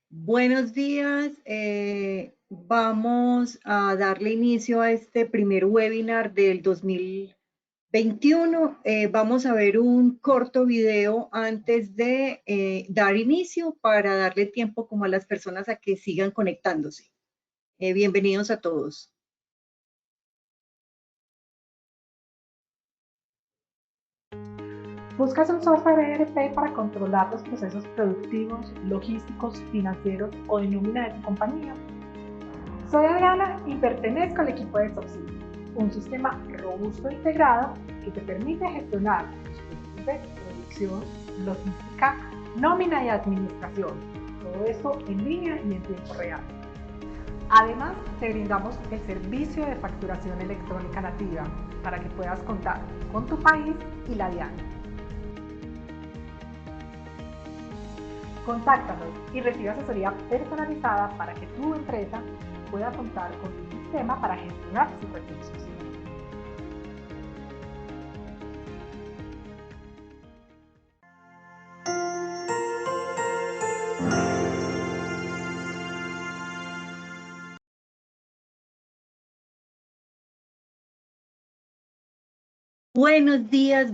Buenos días. Vamos a darle inicio a este primer webinar del 2021. Vamos a ver un corto video antes de dar inicio para darle tiempo como a las personas a que sigan conectándose. Bienvenidos a todos. ¿Buscas un software ERP para controlar los procesos productivos, logísticos, financieros o de nómina de tu compañía? Soy Adriana y pertenezco al equipo de Softsim, un sistema robusto e integrado que te permite gestionar los procesos de producción, logística, nómina y administración. Todo esto en línea y en tiempo real. Además, te brindamos el servicio de facturación electrónica nativa para que puedas contar con tu país y la DIAN. Contáctanos y recibe asesoría personalizada para que tu empresa pueda contar con un sistema para gestionar sus recursos.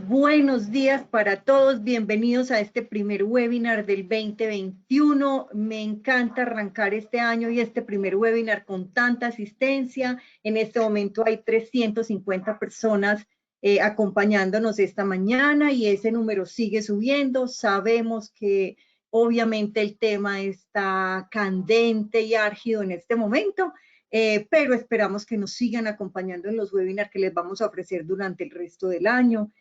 Buenos días para todos. Bienvenidos a este primer webinar del 2021. Me encanta arrancar este año y este primer webinar con tanta asistencia. En este momento hay 350 personas acompañándonos esta mañana y ese número sigue subiendo. Sabemos que obviamente el tema está candente y álgido en este momento. Pero esperamos que nos sigan acompañando en los webinars que les vamos a ofrecer durante el resto del año.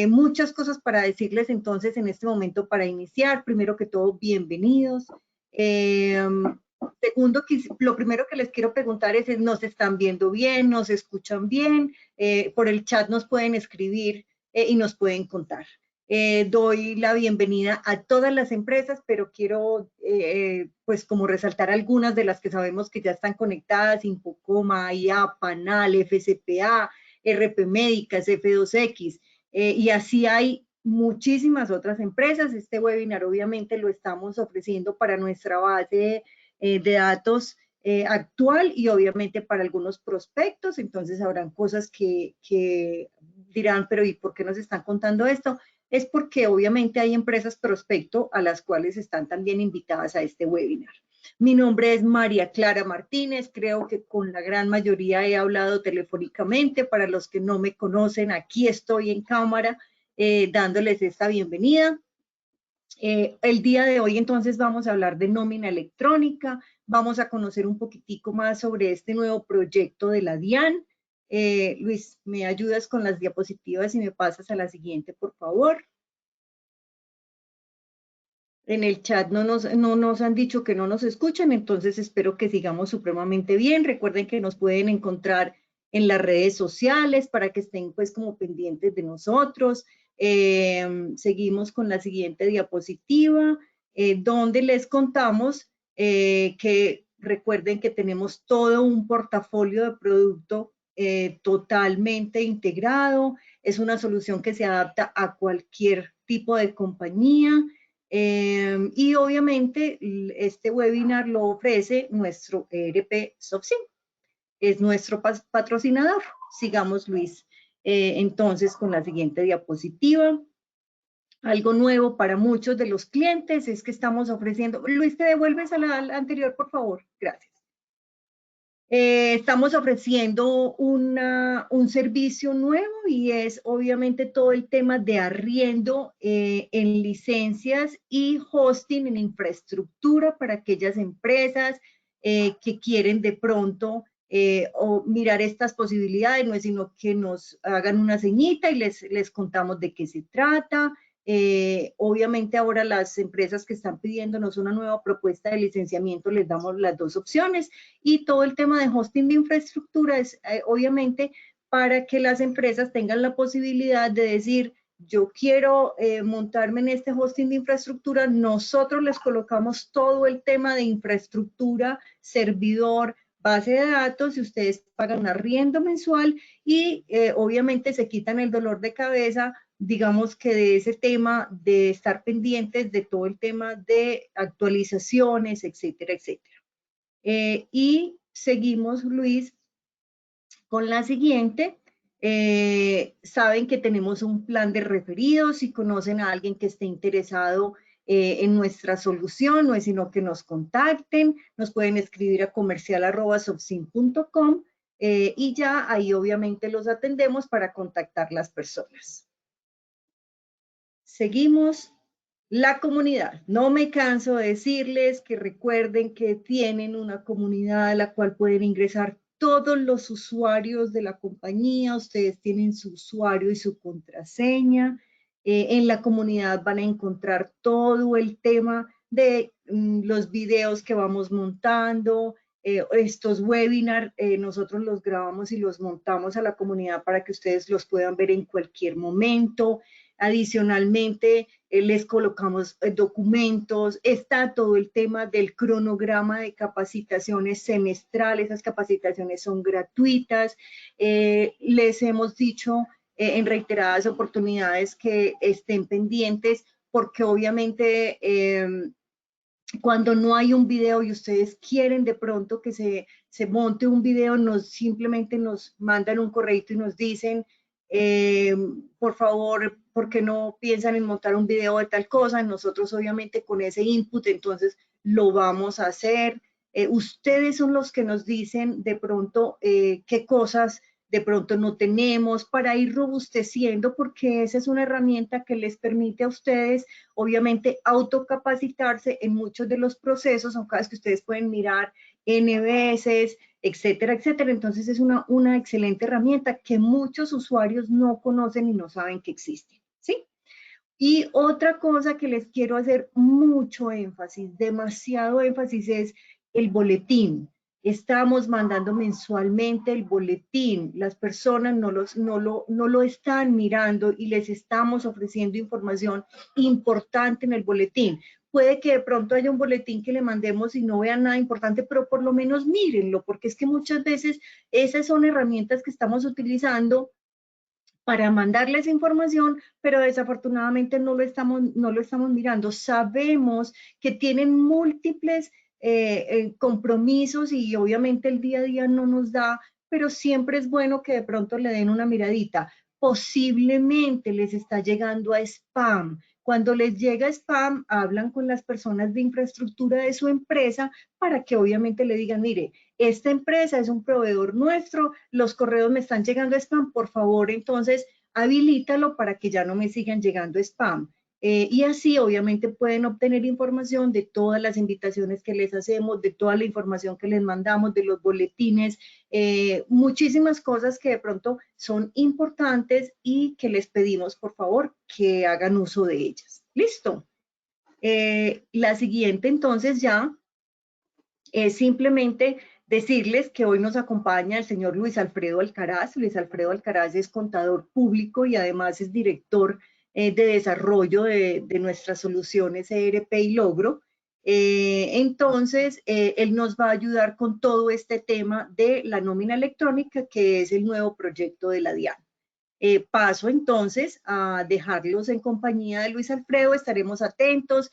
Muchas cosas para decirles entonces en este momento para iniciar. Primero que todo, bienvenidos. Segundo, lo primero que les quiero preguntar es, ¿nos están viendo bien? ¿Nos escuchan bien? Por el chat nos pueden escribir y nos pueden contar. Doy la bienvenida a todas las empresas, pero quiero pues como resaltar algunas de las que sabemos que ya están conectadas: Infocoma, IA, Panal, FCPA, RP Médicas, F2X, y así hay muchísimas otras empresas. Este webinar obviamente lo estamos ofreciendo para nuestra base de datos actual y obviamente para algunos prospectos. Entonces habrán cosas que dirán, pero ¿y por qué nos están contando esto? Es porque obviamente hay empresas prospecto a las cuales están también invitadas a este webinar. Mi nombre es María Clara Martínez, creo que con la gran mayoría he hablado telefónicamente. Para los que no me conocen, aquí estoy en cámara dándoles esta bienvenida. El día de hoy entonces vamos a hablar de nómina electrónica, vamos a conocer un poquitico más sobre este nuevo proyecto de la DIAN. Luis, ¿me ayudas con las diapositivas y me pasas a la siguiente, por favor? En el chat no nos han dicho que no nos escuchan, entonces espero que sigamos supremamente bien. Recuerden que nos pueden encontrar en las redes sociales para que estén pues como pendientes de nosotros. Seguimos con la siguiente diapositiva, donde les contamos que recuerden que tenemos todo un portafolio de producto totalmente integrado. Es una solución que se adapta a cualquier tipo de compañía. Y obviamente este webinar lo ofrece nuestro ERP Softsim, es nuestro patrocinador. Sigamos, Luis. Entonces, con la siguiente diapositiva. Algo nuevo para muchos de los clientes es que estamos ofreciendo. Luis, ¿te devuelves a la anterior, por favor? Gracias. Estamos ofreciendo un servicio nuevo y es obviamente todo el tema de arriendo en licencias y hosting en infraestructura para aquellas empresas que quieren de pronto o mirar estas posibilidades. No es sino que nos hagan una ceñita y les contamos de qué se trata. Obviamente ahora las empresas que están pidiéndonos una nueva propuesta de licenciamiento les damos las dos opciones, y todo el tema de hosting de infraestructura es obviamente para que las empresas tengan la posibilidad de decir: yo quiero montarme en este hosting de infraestructura, nosotros les colocamos todo el tema de infraestructura, servidor, base de datos, y ustedes pagan un arriendo mensual y obviamente se quitan el dolor de cabeza digamos que de ese tema de estar pendientes de todo el tema de actualizaciones, etcétera, etcétera. Y seguimos, Luis, con la siguiente. Saben que tenemos un plan de referidos. Si conocen a alguien que esté interesado en nuestra solución, no es sino que nos contacten, nos pueden escribir a comercial@sofsin.com y ya ahí obviamente los atendemos para contactar las personas. Seguimos. La comunidad. No me canso de decirles que recuerden que tienen una comunidad a la cual pueden ingresar todos los usuarios de la compañía. Ustedes tienen su usuario y su contraseña. En la comunidad van a encontrar todo el tema de los videos que vamos montando, estos webinars, nosotros los grabamos y los montamos a la comunidad para que ustedes los puedan ver en cualquier momento. Adicionalmente, les colocamos documentos, está todo el tema del cronograma de capacitaciones semestrales, esas capacitaciones son gratuitas. Les hemos dicho en reiteradas oportunidades que estén pendientes porque obviamente cuando no hay un video y ustedes quieren de pronto que se monte un video, simplemente nos mandan un correito y nos dicen, por favor, ¿por qué no piensan en montar un video de tal cosa? Nosotros obviamente con ese input entonces lo vamos a hacer. Ustedes son los que nos dicen de pronto qué cosas de pronto no tenemos para ir robusteciendo, porque esa es una herramienta que les permite a ustedes obviamente autocapacitarse en muchos de los procesos, son cosas que ustedes pueden mirar NBS, etcétera, etcétera. Entonces es una excelente herramienta que muchos usuarios no conocen y no saben que existe, ¿sí? Y otra cosa que les quiero hacer mucho énfasis, demasiado énfasis, es el boletín. Estamos mandando mensualmente el boletín. Las personas no lo están mirando y les estamos ofreciendo información importante en el boletín. Puede que de pronto haya un boletín que le mandemos y no vean nada importante, pero por lo menos mírenlo, porque es que muchas veces esas son herramientas que estamos utilizando para mandarles información, pero desafortunadamente no lo estamos mirando. Sabemos que tienen múltiples compromisos y obviamente el día a día no nos da, pero siempre es bueno que de pronto le den una miradita. Posiblemente les está llegando a spam. Cuando les llega spam, hablan con las personas de infraestructura de su empresa para que obviamente le digan, mire, esta empresa es un proveedor nuestro, los correos me están llegando a spam, por favor, entonces habilítalo para que ya no me sigan llegando spam. Y así obviamente pueden obtener información de todas las invitaciones que les hacemos, de toda la información que les mandamos, de los boletines, muchísimas cosas que de pronto son importantes y que les pedimos por favor que hagan uso de ellas. ¿Listo? La siguiente entonces ya es simplemente decirles que hoy nos acompaña el señor Luis Alfredo Alcaraz. Luis Alfredo Alcaraz es contador público y además es director de desarrollo de nuestras soluciones ERP y Logro. Entonces, él nos va a ayudar con todo este tema de la nómina electrónica, que es el nuevo proyecto de la DIAN. Paso entonces a dejarlos en compañía de Luis Alfredo, estaremos atentos,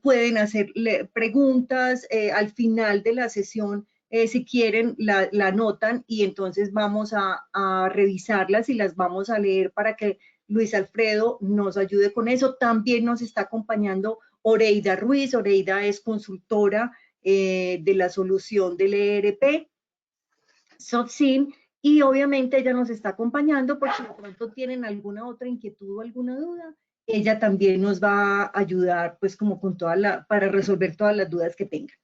pueden hacerle preguntas al final de la sesión, si quieren la anotan y entonces vamos a revisarlas y las vamos a leer para que Luis Alfredo nos ayude con eso. También nos está acompañando Oreida Ruiz. Oreida es consultora de la solución del ERP Sofsin, y obviamente ella nos está acompañando porque de pronto tienen alguna otra inquietud o alguna duda, ella también nos va a ayudar pues como con para resolver todas las dudas que tengan.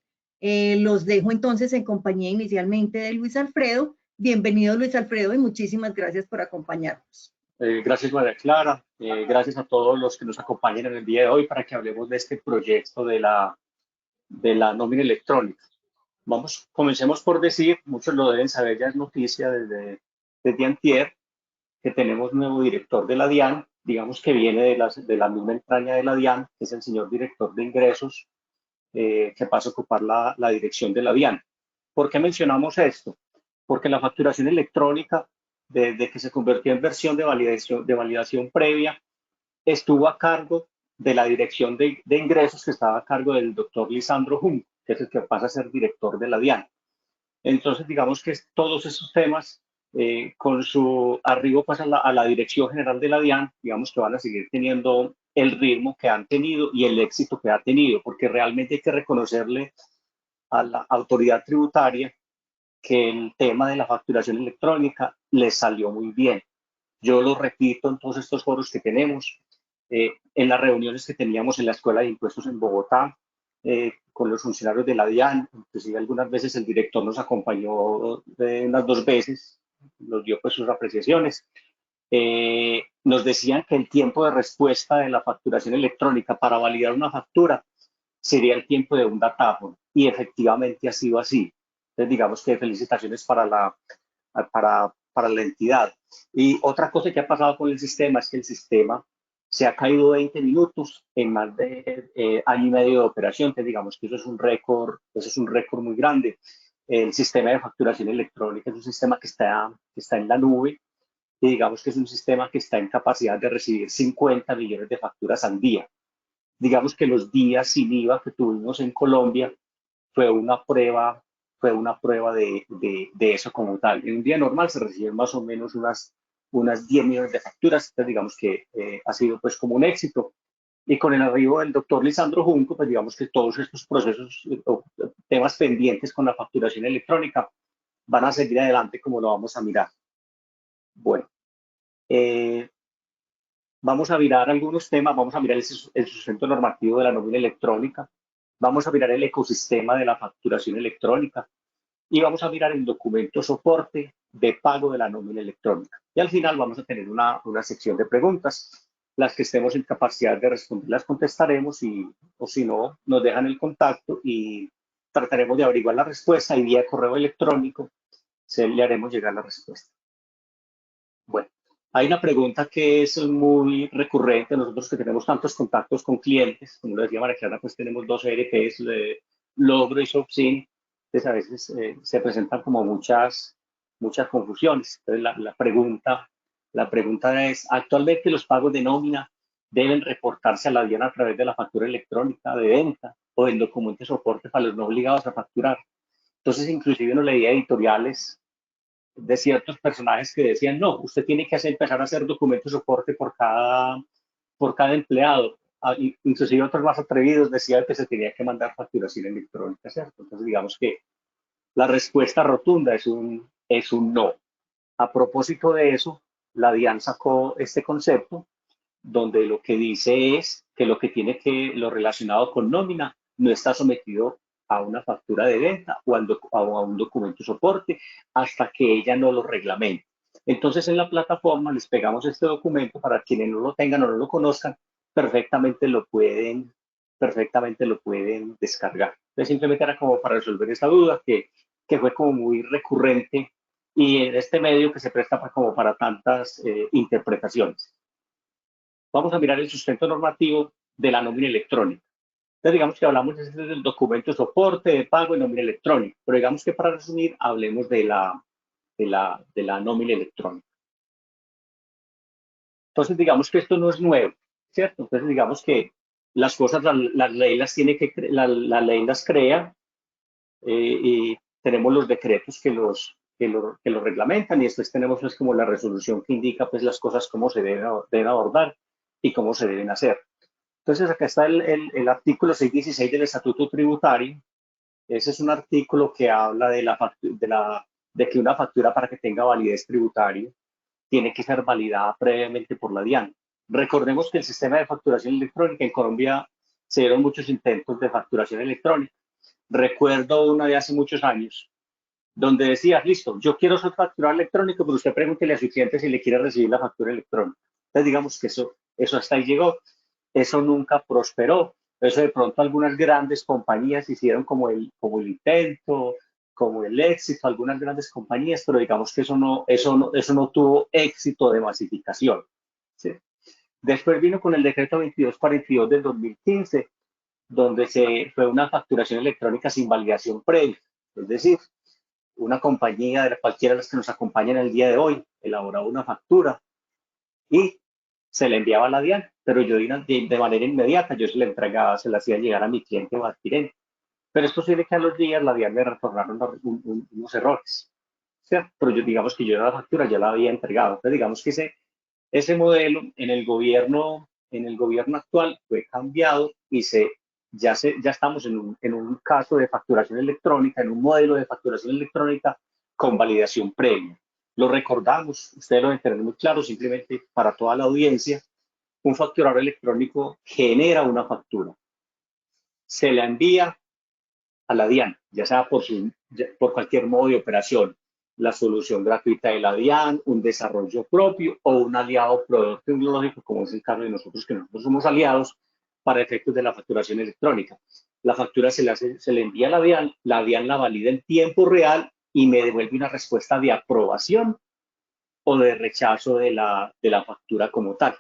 Los dejo entonces en compañía inicialmente de Luis Alfredo. Bienvenido Luis Alfredo y muchísimas gracias por acompañarnos. Gracias María Clara, gracias a todos los que nos acompañan en el día de hoy para que hablemos de este proyecto de la nómina electrónica. Comencemos por decir, muchos lo deben saber, ya es noticia desde antier, que tenemos un nuevo director de la DIAN, digamos que viene de la misma entraña de la DIAN, que es el señor director de ingresos, que pasa a ocupar la dirección de la DIAN. ¿Por qué mencionamos esto? Porque la facturación electrónica, desde que se convirtió en versión de validación previa, estuvo a cargo de la dirección de ingresos, que estaba a cargo del doctor Lisandro Junco, que es el que pasa a ser director de la DIAN. Entonces, digamos que todos esos temas, con su arribo pues, a la dirección general de la DIAN, digamos que van a seguir teniendo el ritmo que han tenido y el éxito que ha tenido, porque realmente hay que reconocerle a la autoridad tributaria que el tema de la facturación electrónica le salió muy bien. Yo lo repito en todos estos foros que tenemos, en las reuniones que teníamos en la Escuela de Impuestos en Bogotá, con los funcionarios de la DIAN, inclusive algunas veces el director nos acompañó unas 2 veces, nos dio pues sus apreciaciones. Nos decían que el tiempo de respuesta de la facturación electrónica para validar una factura sería el tiempo de un datáfono, y efectivamente ha sido así. Entonces, digamos que felicitaciones para la entidad. Y otra cosa que ha pasado con el sistema es que el sistema se ha caído 20 minutos en más de año y medio de operación. Entonces, digamos que eso es un récord muy grande. El sistema de facturación electrónica es un sistema que está en la nube, y digamos que es un sistema que está en capacidad de recibir 50 millones de facturas al día. Digamos que los días sin IVA que tuvimos en Colombia fue una prueba de eso como tal. En un día normal se reciben más o menos unas 10 millones de facturas. Entonces, digamos que ha sido pues como un éxito. Y con el arribo del doctor Lisandro Junco, pues digamos que todos estos procesos, temas pendientes con la facturación electrónica, van a seguir adelante como lo vamos a mirar. Bueno, vamos a mirar algunos temas, vamos a mirar el sustento normativo de la nómina electrónica, vamos a mirar el ecosistema de la facturación electrónica y vamos a mirar el documento soporte de pago de la nómina electrónica. Y al final vamos a tener una sección de preguntas. Las que estemos en capacidad de responder las contestaremos, o si no, nos dejan el contacto y trataremos de averiguar la respuesta, y vía correo electrónico le haremos llegar la respuesta. Bueno, hay una pregunta que es muy recurrente. Nosotros que tenemos tantos contactos con clientes, como lo decía María Clara, pues tenemos 2 ERPs, Logro y Shopsin. Entonces a veces se presentan como muchas confusiones. Entonces la pregunta es: ¿actualmente los pagos de nómina deben reportarse a la DIAN a través de la factura electrónica de venta o del documento de soporte para los no obligados a facturar? Entonces, inclusive uno leía editoriales de ciertos personajes que decían: no, usted tiene que empezar a hacer documentos de soporte por cada empleado. Inclusive otros más atrevidos decían que se tenía que mandar facturación electrónica, ¿cierto? Entonces, digamos que la respuesta rotunda es un no. A propósito de eso, la DIAN sacó este concepto donde lo que dice es que lo relacionado con nómina no está sometido a una factura de venta o a un documento de soporte hasta que ella no lo reglamente. Entonces, en la plataforma les pegamos este documento para quienes no lo tengan o no lo conozcan, perfectamente lo pueden descargar. Entonces, simplemente era como para resolver esa duda que fue como muy recurrente, y en este medio que se presta como para tantas interpretaciones. Vamos a mirar el sustento normativo de la nómina electrónica. Entonces, digamos que hablamos del documento de soporte, de pago y nómina electrónica, pero digamos que para resumir, hablemos de la nómina electrónica. Entonces, digamos que esto no es nuevo, ¿cierto? Entonces, digamos que las cosas, la ley las crea, y tenemos los decretos que los reglamentan, y después tenemos pues como la resolución que indica pues las cosas cómo se deben abordar y cómo se deben hacer. Entonces, acá está el artículo 616 del Estatuto Tributario. Ese es un artículo que habla de que una factura, para que tenga validez tributaria, tiene que ser validada previamente por la DIAN. Recordemos que el sistema de facturación electrónica en Colombia se dieron muchos intentos de facturación electrónica. Recuerdo una de hace muchos años donde decía: listo, yo quiero su factura electrónica, pero usted pregúntele a su cliente si le quiere recibir la factura electrónica. Entonces, digamos que eso hasta ahí llegó. Eso nunca prosperó. Eso de pronto algunas grandes compañías hicieron como el intento, como el éxito, algunas grandes compañías, pero digamos que eso no tuvo éxito de masificación, ¿sí? Después vino con el decreto 2242 del 2015, donde fue una facturación electrónica sin validación previa. Es decir, una compañía, cualquiera de las que nos acompañan el día de hoy, elaboraba una factura y se la enviaba a la DIAN, pero yo de manera inmediata yo se la entregaba, se la hacía llegar a mi cliente o adquirente. Pero es posible que a los días la DIAN me retornaron unos errores, ¿cierto? Pero digamos que yo la factura ya la había entregado. Entonces digamos que ese modelo en el gobierno actual fue cambiado y ya estamos en un caso de facturación electrónica, en un modelo de facturación electrónica con validación previa. Lo recordamos, ustedes lo deben tener muy claro, simplemente para toda la audiencia, un facturador electrónico genera una factura, se la envía a la DIAN, ya sea por cualquier modo de operación, la solución gratuita de la DIAN, un desarrollo propio o un aliado proveedor tecnológico, como es el caso de nosotros, que nosotros somos aliados para efectos de la facturación electrónica. La factura se le envía a la DIAN la valida en tiempo real y me devuelve una respuesta de aprobación o de rechazo de la factura como tal.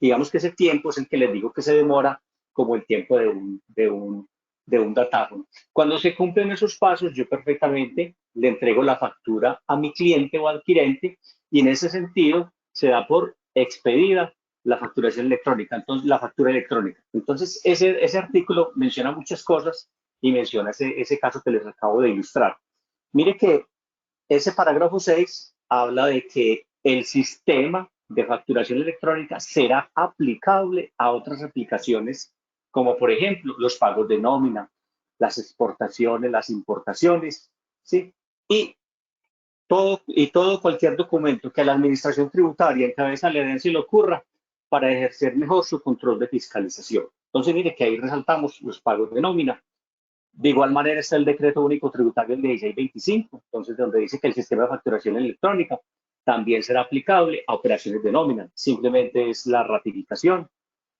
Digamos que ese tiempo es el que les digo que se demora como el tiempo de un datáfono. Cuando se cumplen esos pasos, yo perfectamente le entrego la factura a mi cliente o adquirente y en ese sentido se da por expedida la facturación electrónica, entonces la factura electrónica. Entonces ese artículo menciona muchas cosas y menciona ese caso que les acabo de ilustrar. Mire que ese parágrafo 6 habla de que el sistema de facturación electrónica será aplicable a otras aplicaciones, como por ejemplo los pagos de nómina, las exportaciones, las importaciones, ¿sí? Y cualquier documento que a la administración tributaria en cabeza le den se le ocurra para ejercer mejor su control de fiscalización. Entonces, mire que ahí resaltamos los pagos de nómina. De igual manera está el decreto único tributario del 1625, entonces donde dice que el sistema de facturación electrónica también será aplicable a operaciones de nómina, simplemente es la ratificación.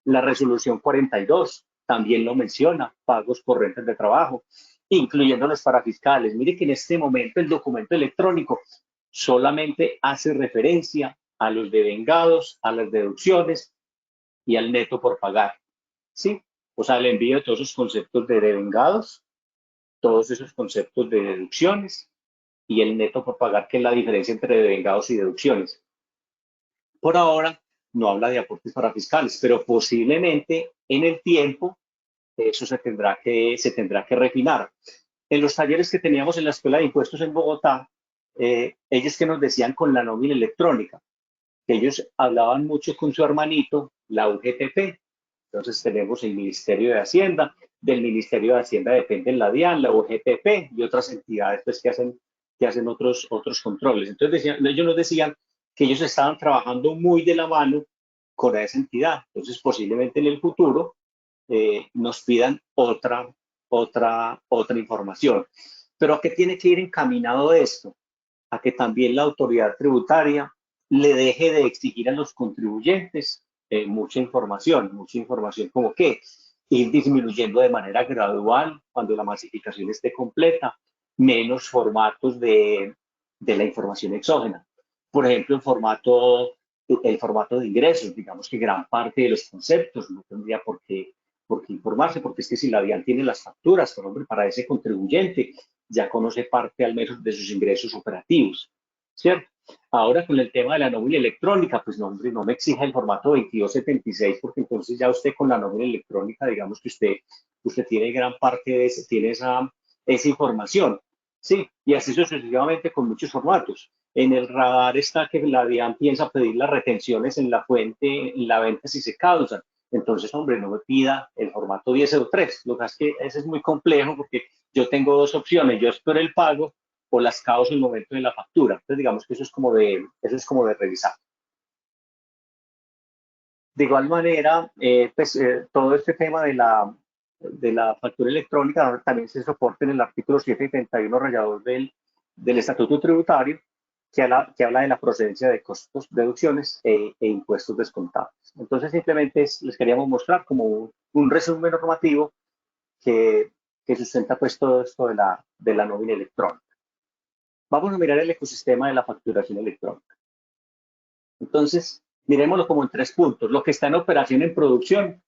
La resolución 42 también lo menciona, pagos por rentas de trabajo, incluyendo los parafiscales. Mire que en este momento el documento electrónico solamente hace referencia a los devengados, a las deducciones y al neto por pagar, ¿sí? O sea, el envío de todos esos conceptos de devengados, todos esos conceptos de deducciones y el neto por pagar, que es la diferencia entre devengados y deducciones. Por ahora no habla de aportes parafiscales, pero posiblemente en el tiempo eso se tendrá que refinar. En los talleres que teníamos en la Escuela de Impuestos en Bogotá, ellos que nos decían con la nómina electrónica, que ellos hablaban mucho con su hermanito, la UGTP. Entonces tenemos el Ministerio de Hacienda, del Ministerio de Hacienda depende la DIAN, la UGTP y otras entidades pues, que hacen otros controles. Entonces ellos nos decían que ellos estaban trabajando muy de la mano con esa entidad. Entonces posiblemente en el futuro nos pidan otra información. Pero ¿a qué tiene que ir encaminado esto? A que también la autoridad tributaria le deje de exigir a los contribuyentes mucha información como que ir disminuyendo de manera gradual cuando la masificación esté completa, menos formatos de la información exógena. Por ejemplo, el formato de ingresos, digamos que gran parte de los conceptos no tendría por qué informarse, porque es que si la DIAN tiene las facturas, por ejemplo, para ese contribuyente, ya conoce parte al menos de sus ingresos operativos, ¿cierto? Ahora con el tema de la nómina electrónica, pues no me exija el formato 2276, porque entonces ya usted con la nómina electrónica, digamos que usted tiene gran parte de tiene esa información, ¿sí? Y así sucesivamente con muchos formatos. En el radar está que la DIAN piensa pedir las retenciones en la fuente, en la venta si se causan. Entonces, hombre, no me pida el formato 1003. Lo que es que ese es muy complejo porque yo tengo dos opciones. Yo espero el pago o las causo en el momento de la factura. Entonces, digamos que eso es como de revisar. De igual manera, todo este tema de la factura electrónica también se soporta en el artículo 771 rayador del Estatuto Tributario, que habla de la procedencia de costos, deducciones e impuestos descontables. Entonces, simplemente les queríamos mostrar como un resumen normativo que sustenta pues todo esto de la nómina electrónica. Vamos a mirar el ecosistema de la facturación electrónica. Entonces, miremoslo como en 3 puntos. Lo que está en operación en producción,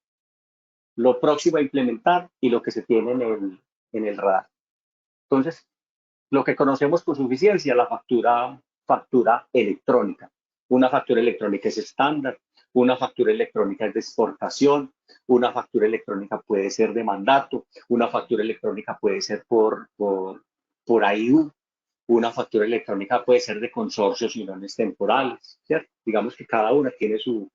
lo próximo a implementar y lo que se tiene en el radar. Entonces, lo que conocemos con suficiencia, la factura electrónica. Una factura electrónica es estándar, una factura electrónica es de exportación, una factura electrónica puede ser de mandato, una factura electrónica puede ser por AIU, una factura electrónica puede ser de consorcios y uniones temporales, ¿cierto? Digamos que cada una tiene su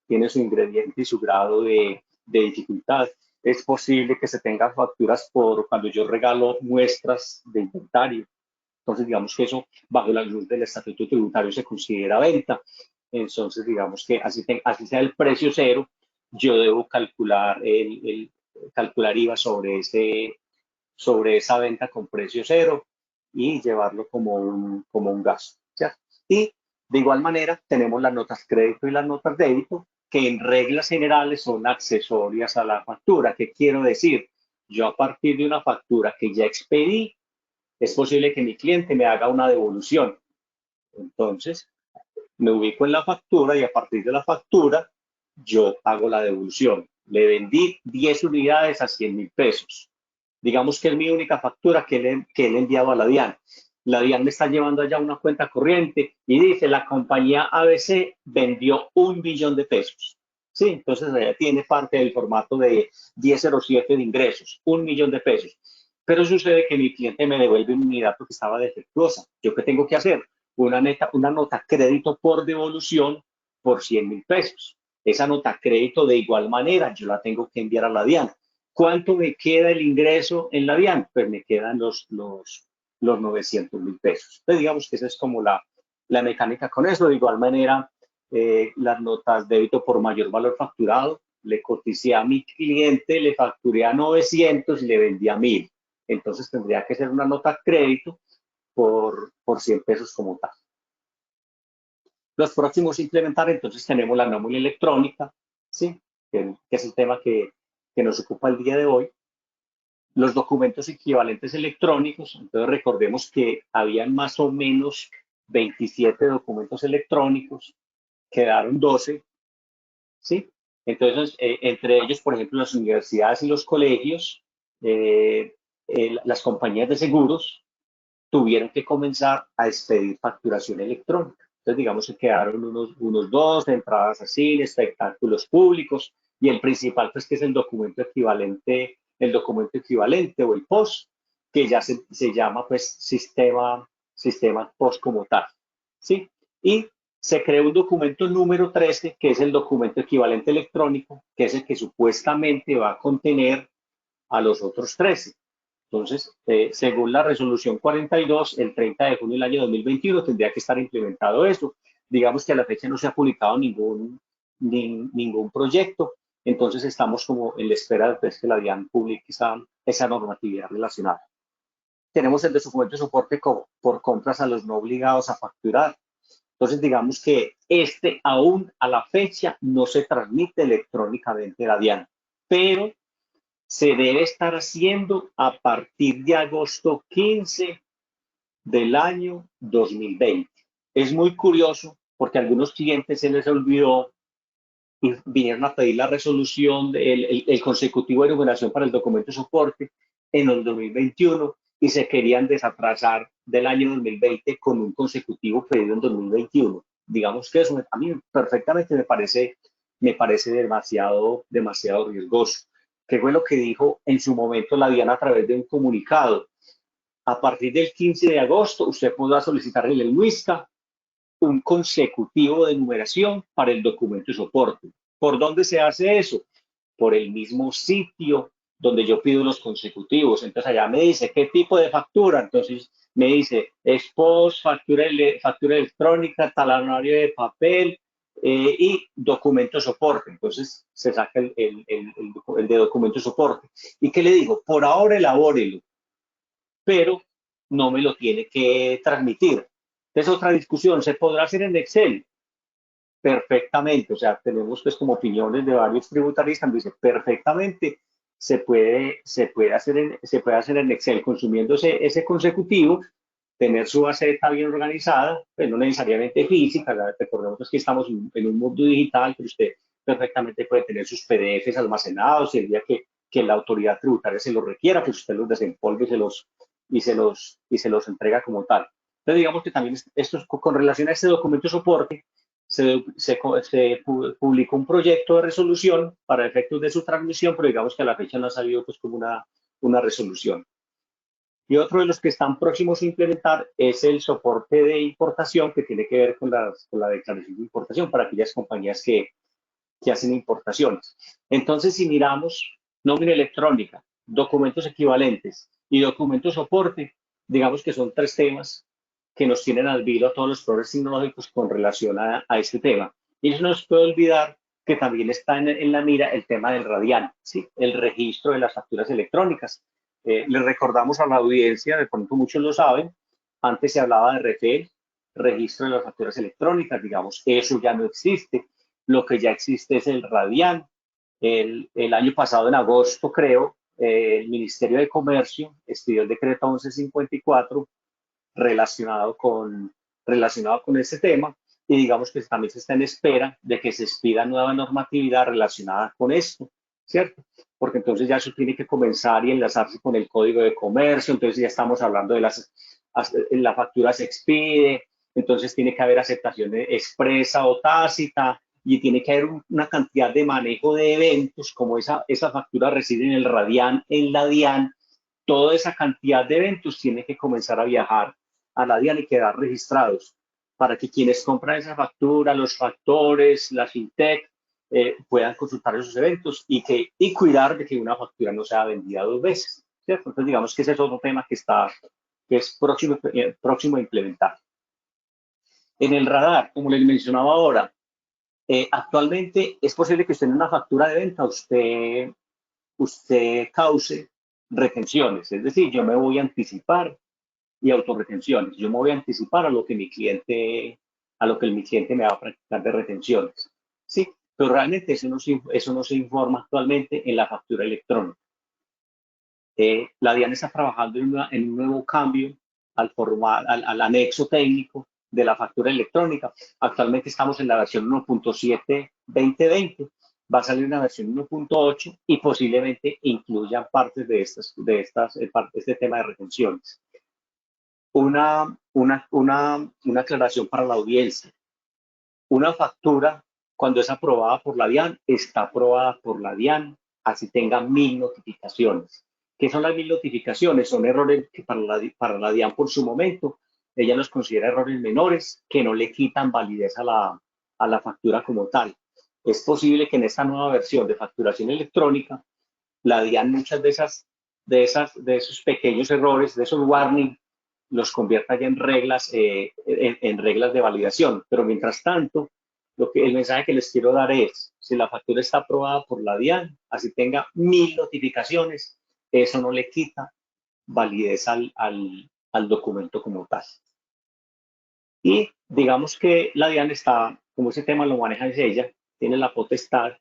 ingrediente y su grado de dificultad. Es posible que se tengan facturas por cuando yo regalo muestras de inventario. Entonces, digamos que eso, bajo la luz del estatuto tributario, se considera venta. Entonces, digamos que así sea el precio cero, yo debo calcular calcular IVA sobre esa venta con precio cero y llevarlo como un gasto, ¿cierto? Y de igual manera tenemos las notas crédito y las notas débito, que en reglas generales son accesorias a la factura. ¿Qué quiero decir? Yo a partir de una factura que ya expedí, es posible que mi cliente me haga una devolución. Entonces, me ubico en la factura y a partir de la factura, yo hago la devolución. Le vendí 10 unidades a 100.000 pesos. Digamos que es mi única factura que le he enviado a la DIAN. La DIAN me está llevando allá una cuenta corriente y dice, la compañía ABC vendió 1 billón de pesos. Sí, entonces ella tiene parte del formato de 1007 de ingresos, 1 millón de pesos. Pero sucede que mi cliente me devuelve una unidad porque estaba defectuosa. ¿Yo qué tengo que hacer? Una nota crédito por devolución por 100.000 pesos. Esa nota crédito de igual manera yo la tengo que enviar a la DIAN. ¿Cuánto me queda el ingreso en la DIAN? Pues me quedan los 900.000 pesos. Entonces digamos que esa es como la mecánica con eso. De igual manera, las notas débito por mayor valor facturado, le coticé a mi cliente, le facturé a 900 y le vendí a 1.000. Entonces tendría que ser una nota crédito por 100 pesos como tal. Los próximos a implementar, entonces tenemos la nómina electrónica, ¿sí? Que es el tema que nos ocupa el día de hoy. Los documentos equivalentes electrónicos, entonces recordemos que habían más o menos 27 documentos electrónicos, quedaron 12, ¿sí? Entonces, entre ellos, por ejemplo, las universidades y los colegios, las compañías de seguros tuvieron que comenzar a expedir facturación electrónica. Entonces, digamos que quedaron unos 2, entradas a cine, espectáculos públicos, y el principal, pues, que es el documento equivalente o el POS, que ya se llama, pues, sistema POS como tal, ¿sí? Y se creó un documento número 13, que es el documento equivalente electrónico, que es el que supuestamente va a contener a los otros 13. Entonces, según la resolución 42, el 30 de junio del año 2021 tendría que estar implementado eso. Digamos que a la fecha no se ha publicado ningún proyecto, entonces estamos como en la espera de que la DIAN publique esa normatividad relacionada. Tenemos el documento de soporte por compras a los no obligados a facturar. Entonces, digamos que aún a la fecha no se transmite electrónicamente la DIAN, pero se debe estar haciendo a partir de agosto 15 del año 2020. Es muy curioso porque a algunos clientes se les olvidó y vinieron a pedir la resolución, el consecutivo de numeración para el documento de soporte en el 2021 y se querían desatrasar del año 2020 con un consecutivo pedido en 2021. Digamos que eso a mí perfectamente me parece demasiado riesgoso. ¿Qué fue lo que dijo en su momento la DIAN a través de un comunicado? A partir del 15 de agosto, usted podrá solicitar en el MISCA un consecutivo de numeración para el documento de soporte. ¿Por dónde se hace eso? Por el mismo sitio donde yo pido los consecutivos. Entonces allá me dice qué tipo de factura. Entonces me dice POS, factura electrónica, talonario de papel, y documento de soporte. Entonces se saca el de documento de soporte. ¿Y qué le digo? Por ahora elabórelo, pero no me lo tiene que transmitir. Entonces, otra discusión, ¿se podrá hacer en Excel? Perfectamente, o sea, tenemos pues como opiniones de varios tributaristas, dice perfectamente se puede hacer en Excel consumiendo ese consecutivo, tener su base bien organizada, pues no necesariamente física. Recordemos que estamos en un mundo digital, pero usted perfectamente puede tener sus PDFs almacenados y el día que la autoridad tributaria se los requiera, pues usted los desempolve y se los entrega como tal. Entonces, digamos que también esto con relación a este documento de soporte, publicó un proyecto de resolución para efectos de su transmisión, pero digamos que a la fecha no ha salido pues como una resolución. Y otro de los que están próximos a implementar es el soporte de importación, que tiene que ver con la declaración de importación para aquellas compañías que hacen importaciones. Entonces, si miramos nómina electrónica, documentos equivalentes y documentos soporte, digamos que son 3 temas que nos tienen al vilo a todos los proveedores tecnológicos con relación a este tema. Y no nos puede olvidar que también está en la mira el tema del RADIAN, ¿sí? El registro de las facturas electrónicas. Les recordamos a la audiencia, de pronto muchos lo saben, antes se hablaba de RFE, registro de las facturas electrónicas, digamos, eso ya no existe. Lo que ya existe es el RADIAN. El año pasado, en agosto, creo, el Ministerio de Comercio expidió el decreto 1154 relacionado con este tema, y digamos que también se está en espera de que se expida nueva normatividad relacionada con esto, ¿cierto? Porque entonces ya eso tiene que comenzar y enlazarse con el Código de Comercio, entonces ya estamos hablando de la factura se expide, entonces tiene que haber aceptación expresa o tácita, y tiene que haber una cantidad de manejo de eventos, como esa factura reside en el RADIAN, en la DIAN, toda esa cantidad de eventos tiene que comenzar a viajar a la DIAN y quedar registrados para que quienes compran esa factura, los factores, la fintech, puedan consultar esos eventos y cuidar de que una factura no sea vendida 2 veces, ¿cierto? Entonces, digamos que ese es otro tema que es próximo a implementar. En el radar, como les mencionaba ahora, actualmente es posible que usted en una factura de venta usted cause retenciones, es decir, yo me voy a anticipar y autorretenciones. Yo me voy a anticipar a lo que mi cliente me va a practicar de retenciones. Sí, pero realmente eso no se informa actualmente en la factura electrónica. La DIAN está trabajando en un nuevo cambio al anexo técnico de la factura electrónica. Actualmente estamos en la versión 1.7 2020. Va a salir una versión 1.8 y posiblemente incluyan partes de este tema de retenciones. Una aclaración para la audiencia. Una factura, cuando es aprobada por la DIAN, está aprobada por la DIAN, así tenga 1000 notificaciones. ¿Qué son las 1000 notificaciones? Son errores que para la DIAN por su momento, ella los considera errores menores que no le quitan validez a la factura como tal. Es posible que en esta nueva versión de facturación electrónica, la DIAN muchas de esos pequeños errores, de esos warnings, los convierta ya en reglas de validación. Pero mientras tanto, el mensaje que les quiero dar es, si la factura está aprobada por la DIAN, así tenga 1000 notificaciones, eso no le quita validez al documento como tal. Y digamos que la DIAN está, como ese tema lo maneja ella, tiene la potestad,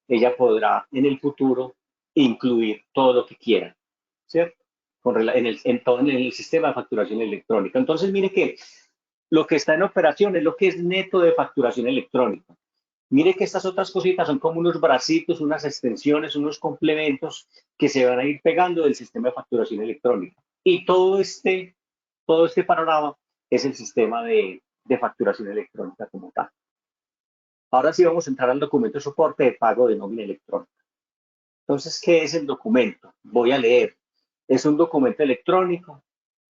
ella podrá en el futuro incluir todo lo que quiera, ¿cierto? En el sistema de facturación electrónica. Entonces, mire que lo que está en operación es lo que es neto de facturación electrónica. Mire que estas otras cositas son como unos bracitos, unas extensiones, unos complementos que se van a ir pegando del sistema de facturación electrónica. Y todo este panorama es el sistema de facturación electrónica como tal. Ahora sí vamos a entrar al documento de soporte de pago de nómina electrónica. Entonces, ¿qué es el documento? Voy a leer. Es un documento electrónico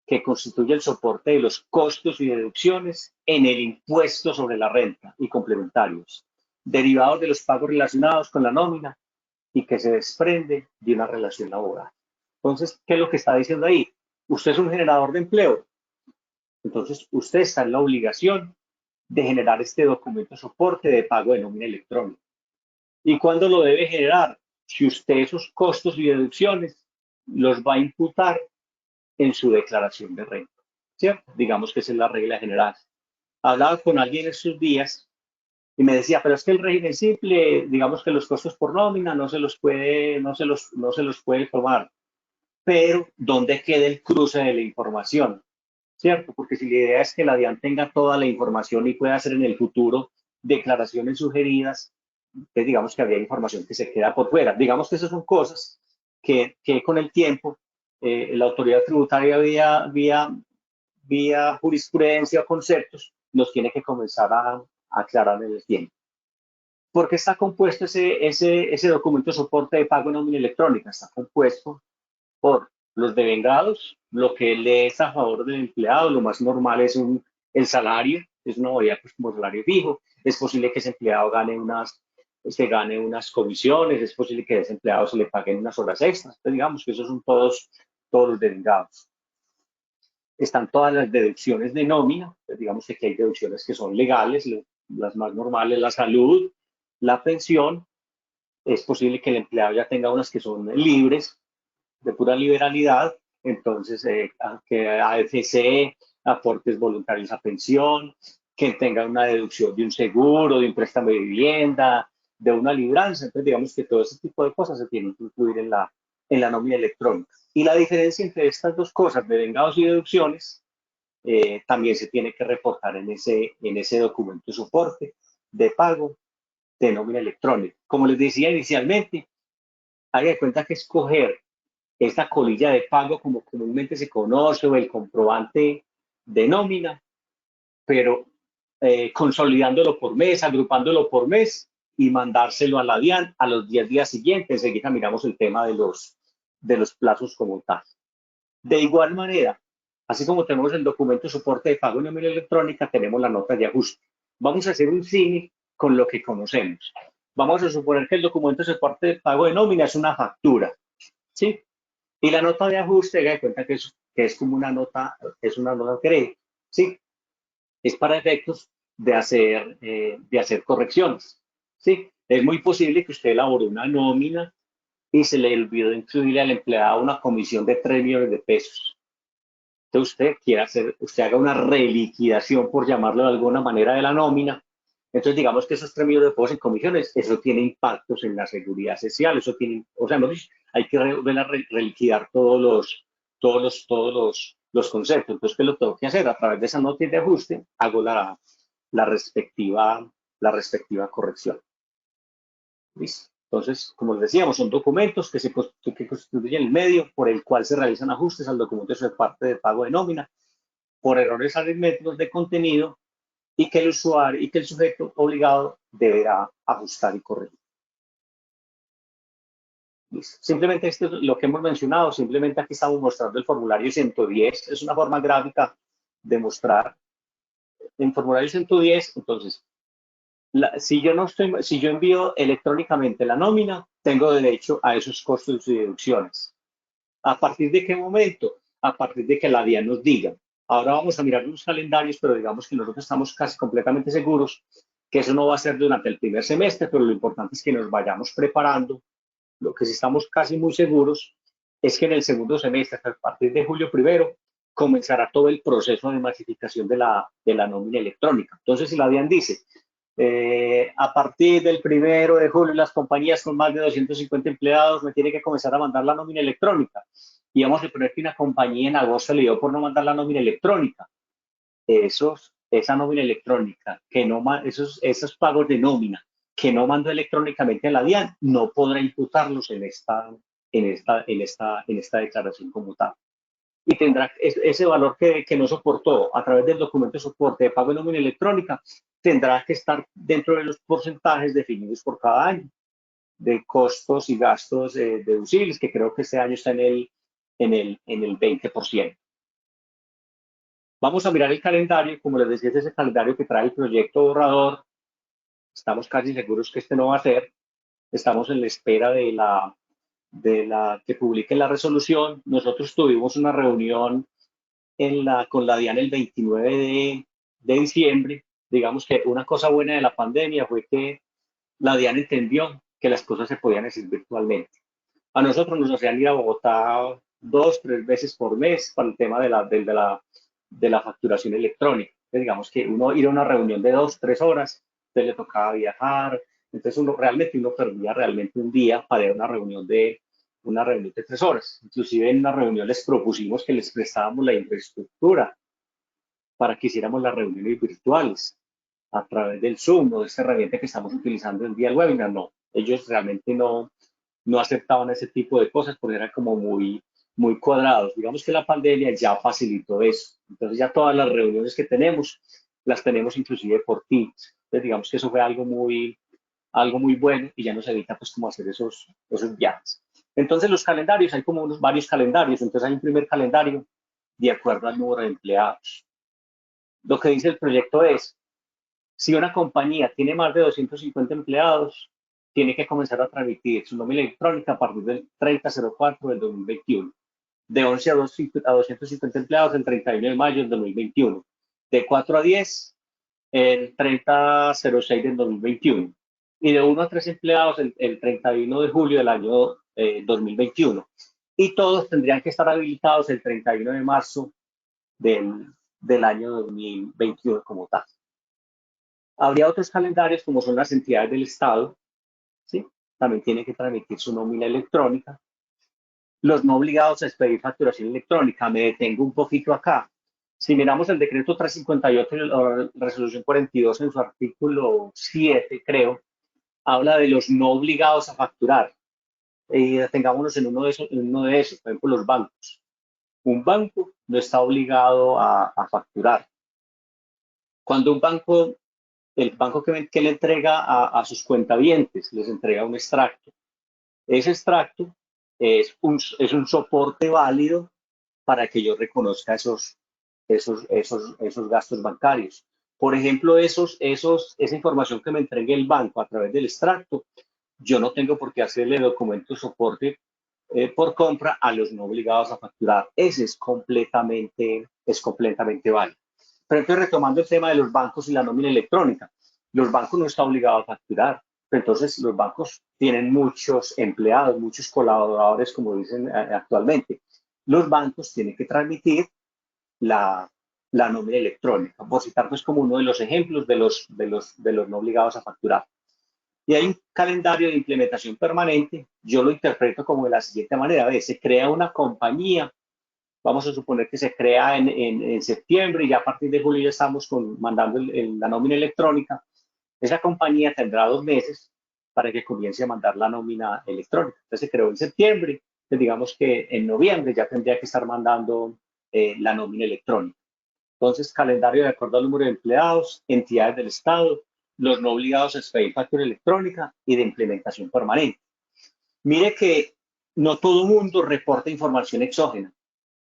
que constituye el soporte de los costos y deducciones en el impuesto sobre la renta y complementarios, derivados de los pagos relacionados con la nómina y que se desprende de una relación laboral. Entonces, ¿qué es lo que está diciendo ahí? Usted es un generador de empleo. Entonces, usted está en la obligación de generar este documento de soporte de pago de nómina electrónica. ¿Y cuándo lo debe generar? Si usted esos costos y deducciones los va a imputar en su declaración de renta, ¿cierto? Digamos que esa es la regla general. Hablaba con alguien estos días y me decía, pero es que el régimen simple, digamos que los costos por nómina no se los puede tomar. Pero, ¿dónde queda el cruce de la información? ¿Cierto? Porque si la idea es que la DIAN tenga toda la información y pueda hacer en el futuro declaraciones sugeridas, pues digamos que había información que se queda por fuera. Digamos que esas son cosas que con el tiempo la autoridad tributaria vía jurisprudencia o conceptos nos tiene que comenzar aclarar en el tiempo. ¿Por qué está compuesto ese documento de soporte de pago en nómina electrónica? Está compuesto por los devengados, lo que le es a favor del empleado, lo más normal es el salario, es una modalidad pues, como salario fijo, es posible que ese empleado se gane unas comisiones, es posible que a ese empleado se le paguen unas horas extras, entonces digamos que esos son todos los devengados. Están todas las deducciones de nómina, pues digamos que aquí hay deducciones que son legales, las más normales, la salud, la pensión, es posible que el empleado ya tenga unas que son libres, de pura liberalidad, entonces que AFC, aportes voluntarios a pensión, que tenga una deducción de un seguro, de un préstamo de vivienda, de una libranza, entonces digamos que todo ese tipo de cosas se tienen que incluir en la nómina electrónica. Y la diferencia entre estas dos cosas, devengados y deducciones, también se tiene que reportar en ese documento de soporte de pago de nómina electrónica. Como les decía inicialmente, haga de cuenta que escoger esta colilla de pago, como comúnmente se conoce, o el comprobante de nómina, pero consolidándolo por mes, agrupándolo por mes y mandárselo a la DIAN a los 10 días siguientes. Enseguida miramos el tema de los plazos como tal. De igual manera, así como tenemos el documento de soporte de pago en nómina electrónica, tenemos la nota de ajuste. Vamos a hacer un símil con lo que conocemos. Vamos a suponer que el documento de soporte de pago de nómina es una factura, ¿sí? Y la nota de ajuste, haga de cuenta que es como una nota, es una nota de crédito, ¿sí? Es para efectos de hacer correcciones, ¿sí? Es muy posible que usted elabore una nómina y se le olvidó incluirle al empleado una comisión de 3 millones de pesos. Entonces usted haga una reliquidación, por llamarlo de alguna manera, de la nómina. Entonces, digamos que esos 3 millones de pesos en comisiones, eso tiene impactos en la seguridad social, eso tiene, o sea, hay que reliquidar todos los conceptos. Entonces, ¿qué lo tengo que hacer? A través de esa nota de ajuste, hago la respectiva corrección. ¿Listo? Entonces, como les decíamos, son documentos que constituyen el medio por el cual se realizan ajustes al documento de parte de pago de nómina por errores aritméticos de contenido y que el usuario y que el sujeto obligado deberá ajustar y corregir. ¿Listo? Simplemente esto es lo que hemos mencionado, simplemente aquí estamos mostrando el formulario 110, es una forma gráfica de mostrar. En formulario 110, entonces, si yo envío electrónicamente la nómina, tengo derecho a esos costos y deducciones. ¿A partir de qué momento? A partir de que la DIAN nos diga. Ahora vamos a mirar los calendarios, pero digamos que nosotros estamos casi completamente seguros que eso no va a ser durante el primer semestre, pero lo importante es que nos vayamos preparando. Lo que sí estamos casi muy seguros es que en el segundo semestre, a partir de julio 1, comenzará todo el proceso de masificación de la nómina electrónica. Entonces, si la DIAN dice, a partir del 1 de julio, las compañías con más de 250 empleados me tienen que comenzar a mandar la nómina electrónica. Y vamos a poner que una compañía en agosto le dio por no mandar la nómina electrónica. Esa nómina electrónica, esos pagos de nómina que no mandó electrónicamente a la DIAN, no podrá imputarlos en esta declaración como tal. Y tendrá ese valor que no soportó a través del documento de soporte de pago de nómina electrónica, tendrá que estar dentro de los porcentajes definidos por cada año de costos y gastos deducibles, que creo que este año está en el 20%. Vamos a mirar el calendario, como les decía, es ese calendario que trae el proyecto borrador. Estamos casi seguros que este no va a ser. Estamos en la espera de que publique la resolución. Nosotros tuvimos una reunión con la DIAN el 29 de diciembre. Digamos que una cosa buena de la pandemia fue que la DIAN entendió que las cosas se podían hacer virtualmente. A nosotros nos hacían ir a Bogotá 2, 3 veces por mes para el tema de la facturación electrónica. Entonces, digamos que uno ir a una reunión de 2, 3 horas, entonces le tocaba viajar, entonces uno perdía realmente un día para ir a una reunión de 3 horas. Inclusive en una reunión les propusimos que les prestábamos la infraestructura para que hiciéramos las reuniones virtuales a través del Zoom o de esta herramienta que estamos utilizando el día del webinar. No, ellos realmente no aceptaban ese tipo de cosas porque eran como muy cuadrados. Digamos que la pandemia ya facilitó eso. Entonces ya todas las reuniones que tenemos, las tenemos inclusive por Teams. Entonces, digamos que eso fue algo muy bueno y ya nos evita pues como hacer esos viajes. Entonces los calendarios, hay como varios calendarios, entonces hay un primer calendario de acuerdo al número de empleados. Lo que dice el proyecto es, si una compañía tiene más de 250 empleados, tiene que comenzar a transmitir su nómina electrónica a partir del 30/04 del 2021. De 11 a 250 empleados el 31 de mayo del 2021. De 4 a 10 el 30/06 del 2021. Y de 1 a 3 empleados el 31 de julio del año 2021. Y todos tendrían que estar habilitados el 31 de marzo del año 2021 como tal. Habría otros calendarios como son las entidades del Estado, ¿sí? También tienen que transmitir su nómina electrónica. Los no obligados a expedir facturación electrónica, me detengo un poquito acá. Si miramos el decreto 358 y la resolución 42 en su artículo 7, creo, habla de los no obligados a facturar. Y detengámonos en uno de esos, por ejemplo, los bancos. Un banco no está obligado a facturar. Cuando un banco, el banco que le entrega a sus cuentavientes, les entrega un extracto. Ese extracto es un soporte válido para que yo reconozca esos gastos bancarios. Por ejemplo, esa información que me entregue el banco a través del extracto, yo no tengo por qué hacerle documento soporte por compra a los no obligados a facturar. Ese es completamente válido. Pero entonces, retomando el tema de los bancos y la nómina electrónica, los bancos no están obligados a facturar. Entonces, los bancos tienen muchos empleados, muchos colaboradores, como dicen actualmente. Los bancos tienen que transmitir la nómina electrónica, por citar pues como uno de los ejemplos de los no obligados a facturar. Y hay un calendario de implementación permanente, yo lo interpreto como de la siguiente manera, se crea una compañía, vamos a suponer que se crea en septiembre y ya a partir de julio ya estamos mandando la nómina electrónica. Esa compañía tendrá 2 meses para que comience a mandar la nómina electrónica. Entonces se creó en septiembre, pues digamos que en noviembre ya tendría que estar mandando la nómina electrónica. Entonces, calendario de acuerdo al número de empleados, entidades del Estado, los no obligados a expedir factura electrónica y de implementación permanente. Mire que no todo el mundo reporta información exógena,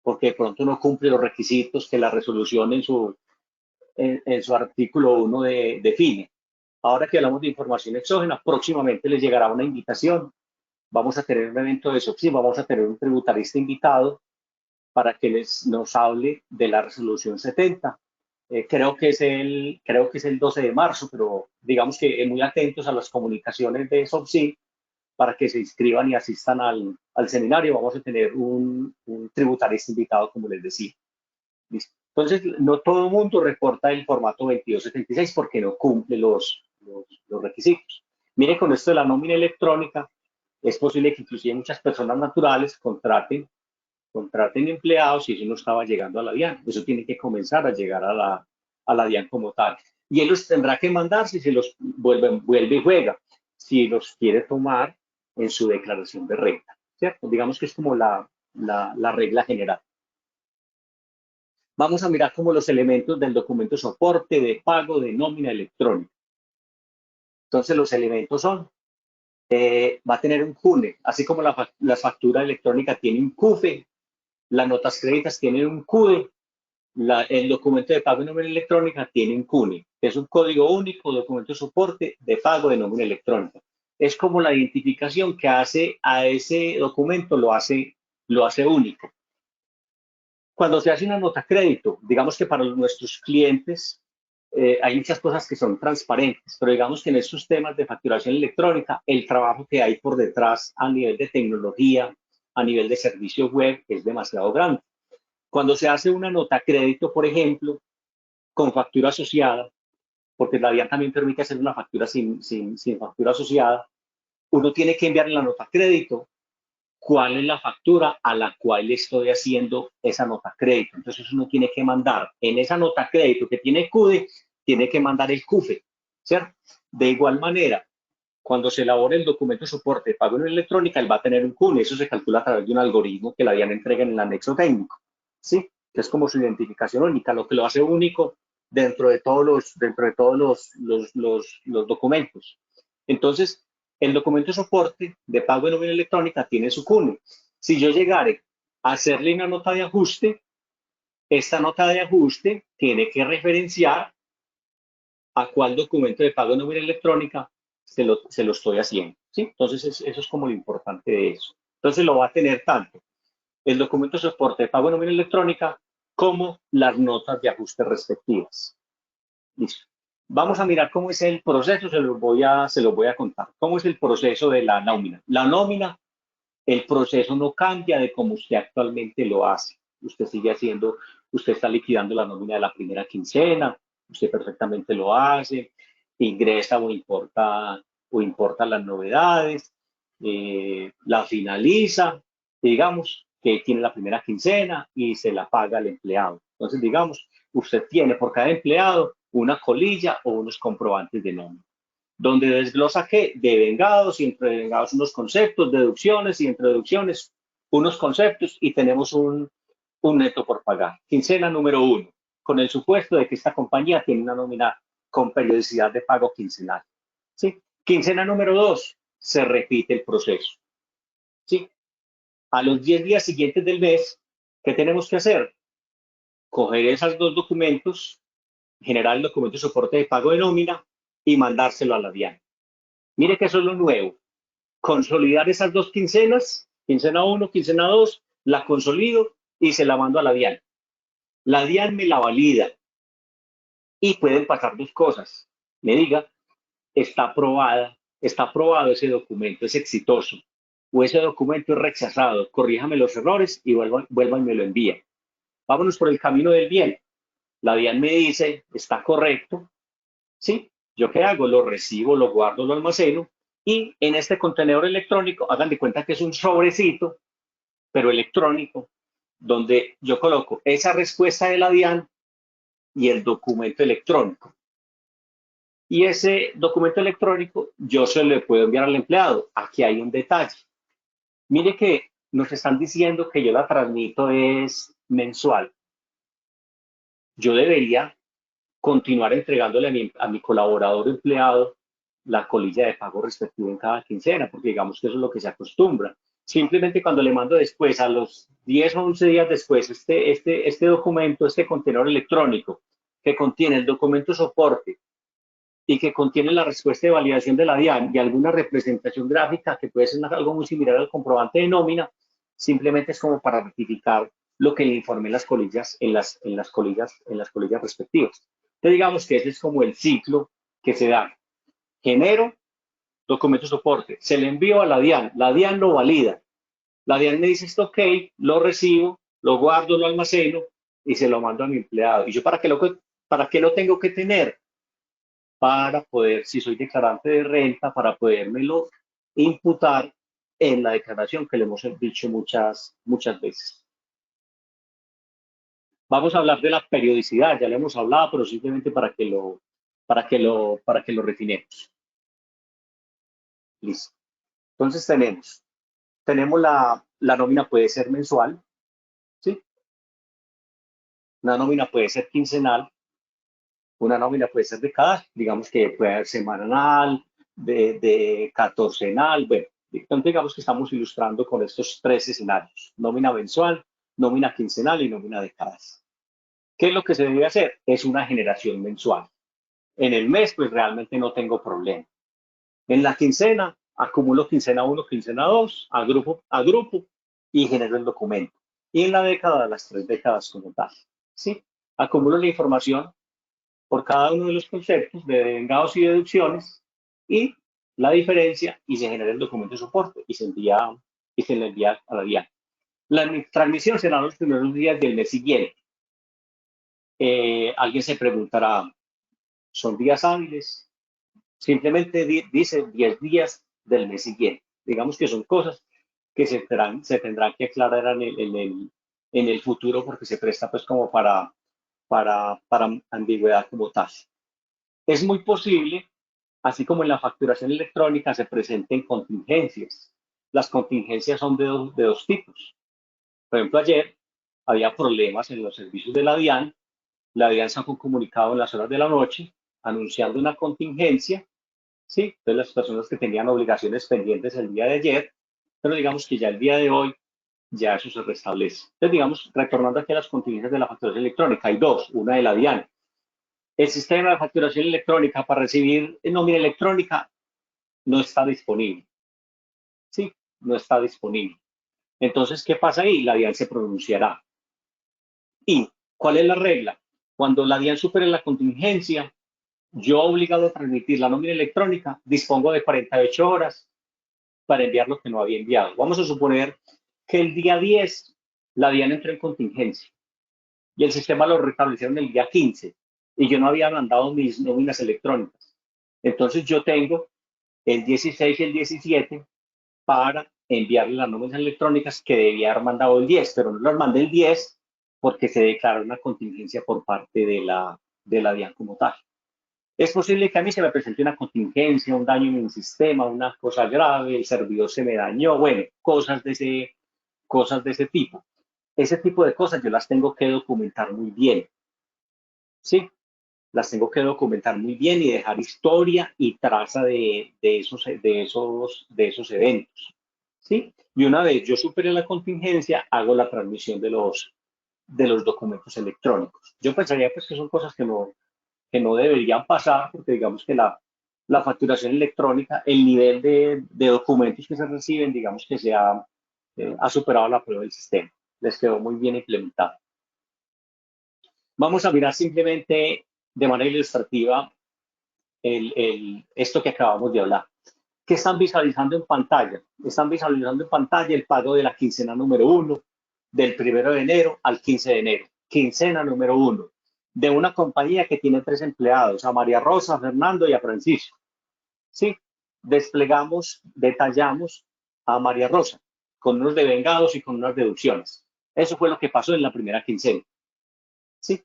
porque de pronto no cumple los requisitos que la resolución en su artículo 1 define. Ahora que hablamos de información exógena, próximamente les llegará una invitación. Vamos a tener un evento de SOPSI, vamos a tener un tributarista invitado para que nos hable de la resolución 70. Creo que es el 12 de marzo, pero digamos que muy atentos a las comunicaciones de SOPSI para que se inscriban y asistan al seminario. Vamos a tener un tributarista invitado, como les decía. ¿Listo? Entonces, no todo el mundo reporta el formato 2276 porque no cumple los requisitos. Mire, con esto de la nómina electrónica, es posible que inclusive muchas personas naturales contraten empleados y eso no estaba llegando a la DIAN. Eso tiene que comenzar a llegar a la DIAN como tal. Y él los tendrá que mandar si se los vuelve y juega, si los quiere tomar en su declaración de renta, ¿cierto? Digamos que es como la regla general. Vamos a mirar como los elementos del documento soporte de pago de nómina electrónica. Entonces, los elementos son, va a tener un CUNE, así como la factura electrónica tiene un CUFE, las notas créditas tienen un CUDE, el documento de pago de nómina electrónica tiene un CUNE, que es un código único, documento de soporte de pago de nómina electrónica. Es como la identificación que hace a ese documento, lo hace único. Cuando se hace una nota crédito, digamos que para nuestros clientes hay muchas cosas que son transparentes, pero digamos que en estos temas de facturación electrónica, el trabajo que hay por detrás a nivel de tecnología, a nivel de servicio web, es demasiado grande. Cuando se hace una nota crédito, por ejemplo, con factura asociada, porque la DIAN también permite hacer una factura sin factura asociada, uno tiene que enviarle la nota crédito cuál es la factura a la cual le estoy haciendo esa nota crédito. Entonces uno tiene que mandar en esa nota crédito que tiene CUDE, tiene que mandar el CUFE, ¿cierto? De igual manera, cuando se elabore el documento de soporte de pago en electrónica, él va a tener un CUNE. Eso se calcula a través de un algoritmo que la DIAN entrega en el anexo técnico, ¿sí? Que es como su identificación única. Lo que lo hace único dentro de todos los documentos. Entonces, el documento de soporte de pago de nómina electrónica tiene su CUNE. Si yo llegare a hacerle una nota de ajuste, esta nota de ajuste tiene que referenciar a cuál documento de pago de nómina electrónica se lo estoy haciendo, ¿sí? Entonces, eso es como lo importante de eso. Entonces, lo va a tener tanto el documento de soporte de pago de nómina electrónica como las notas de ajuste respectivas. Listo. Vamos a mirar cómo es el proceso, se los voy a contar. ¿Cómo es el proceso de la nómina? La nómina, el proceso no cambia de como usted actualmente lo hace. Usted sigue haciendo, usted está liquidando la nómina de la primera quincena, usted perfectamente lo hace, ingresa o importa las novedades, la finaliza, digamos que tiene la primera quincena y se la paga al empleado. Entonces, digamos, usted tiene por cada empleado una colilla o unos comprobantes de nómina, donde desglosa que devengados y entre devengados unos conceptos, deducciones y entre deducciones unos conceptos y tenemos un neto por pagar. Quincena número 1, con el supuesto de que esta compañía tiene una nómina con periodicidad de pago quincenal. ¿Sí? Quincena número 2, se repite el proceso. ¿Sí? A los 10 días siguientes del mes, ¿qué tenemos que hacer? Coger esos dos documentos, generar el documento de soporte de pago de nómina y mandárselo a la DIAN. Mire que eso es lo nuevo. Consolidar esas dos quincenas, quincena 1, quincena 2, la consolido y se la mando a la DIAN. La DIAN me la valida y pueden pasar dos cosas. Me diga, está aprobado ese documento, es exitoso, o ese documento es rechazado, corríjame los errores y vuelva y me lo envía. Vámonos por el camino del bien. La DIAN me dice, está correcto, ¿sí? ¿Yo qué hago? Lo recibo, lo guardo, lo almaceno y en este contenedor electrónico, hagan de cuenta que es un sobrecito, pero electrónico, donde yo coloco esa respuesta de la DIAN y el documento electrónico. Y ese documento electrónico yo se lo puedo enviar al empleado. Aquí hay un detalle. Mire que nos están diciendo que yo la transmito es mensual. Yo debería continuar entregándole a mi colaborador empleado la colilla de pago respectiva en cada quincena, porque digamos que eso es lo que se acostumbra. Simplemente cuando le mando después, a los 10 o 11 días después, este documento, este contenedor electrónico que contiene el documento soporte y que contiene la respuesta de validación de la DIAN y alguna representación gráfica que puede ser algo muy similar al comprobante de nómina, simplemente es como para rectificar lo que le informé en las colillas, en las colillas respectivas. Entonces digamos que ese es como el ciclo que se da. Genero documento soporte, se le envío a la DIAN lo valida, la DIAN me dice esto ok, lo recibo, lo guardo, lo almaceno y se lo mando a mi empleado. ¿Y yo para qué lo tengo que tener? Para poder, si soy declarante de renta, para podérmelo imputar en la declaración que le hemos dicho muchas veces. Vamos a hablar de la periodicidad, ya le hemos hablado, pero simplemente para que lo refinemos. Listo. Entonces tenemos la nómina puede ser mensual, ¿sí? Una nómina puede ser quincenal, una nómina puede ser de cada, digamos que puede ser semanal, de catorcenal, bueno, entonces digamos que estamos ilustrando con estos tres escenarios, nómina mensual, nómina quincenal y nómina de cada. ¿Qué es lo que se debe hacer? Es una generación mensual. En el mes, pues realmente no tengo problema. En la quincena, acumulo quincena 1, quincena 2, agrupo y genero el documento. Y en la década, las 3 décadas como tal, ¿sí? Acumulo la información por cada uno de los conceptos de devengados y deducciones y la diferencia y se genera el documento de soporte y se le envía a la DIAN. La transmisión será los primeros días del mes siguiente. Alguien se preguntará, ¿son días hábiles? Simplemente dice 10 días del mes siguiente. Digamos que son cosas que se tendrán que aclarar en el futuro porque se presta pues como para ambigüedad como tal. Es muy posible, así como en la facturación electrónica, se presenten contingencias. Las contingencias son de dos tipos. Por ejemplo, ayer había problemas en los servicios de la DIAN la DIAN sacó un comunicado en las horas de la noche anunciando una contingencia, ¿sí? Entonces las personas que tenían obligaciones pendientes el día de ayer, pero digamos que ya el día de hoy ya eso se restablece. Entonces, digamos, retornando aquí a las contingencias de la facturación electrónica, hay dos, una de la DIAN. El sistema de facturación electrónica para recibir nómina electrónica no está disponible, ¿sí? No está disponible. Entonces, ¿qué pasa ahí? La DIAN se pronunciará. ¿Y cuál es la regla? Cuando la DIAN supere la contingencia, yo obligado a transmitir la nómina electrónica, dispongo de 48 horas para enviar lo que no había enviado. Vamos a suponer que el día 10 la DIAN entró en contingencia y el sistema lo restablecieron el día 15 y yo no había mandado mis nóminas electrónicas. Entonces yo tengo el 16 y el 17 para enviarle las nóminas electrónicas que debía haber mandado el 10, pero no las mandé el 10 porque se declaró una contingencia por parte de la DIAN como tal. Es posible que a mí se me presente una contingencia, un daño en el sistema, una cosa grave, el servidor se me dañó, bueno, cosas de ese tipo. Ese tipo de cosas yo las tengo que documentar muy bien, ¿sí? Las tengo que documentar muy bien y dejar historia y traza de esos eventos, ¿sí? Y una vez yo supere la contingencia, hago la transmisión de los documentos electrónicos. Yo pensaría pues que son cosas que no deberían pasar, porque digamos que la facturación electrónica, el nivel de documentos que se reciben, digamos que ha superado la prueba del sistema. Les quedó muy bien implementado. Vamos a mirar simplemente de manera ilustrativa esto que acabamos de hablar. ¿Qué están visualizando en pantalla? Están visualizando en pantalla el pago de la quincena número 1, del 1 de enero al 15 de enero. Quincena número 1, de una compañía que tiene 3 empleados, a María Rosa, a Fernando y a Francisco. ¿Sí? Detallamos a María Rosa, con unos devengados y con unas deducciones. Eso fue lo que pasó en la primera quincena. ¿Sí?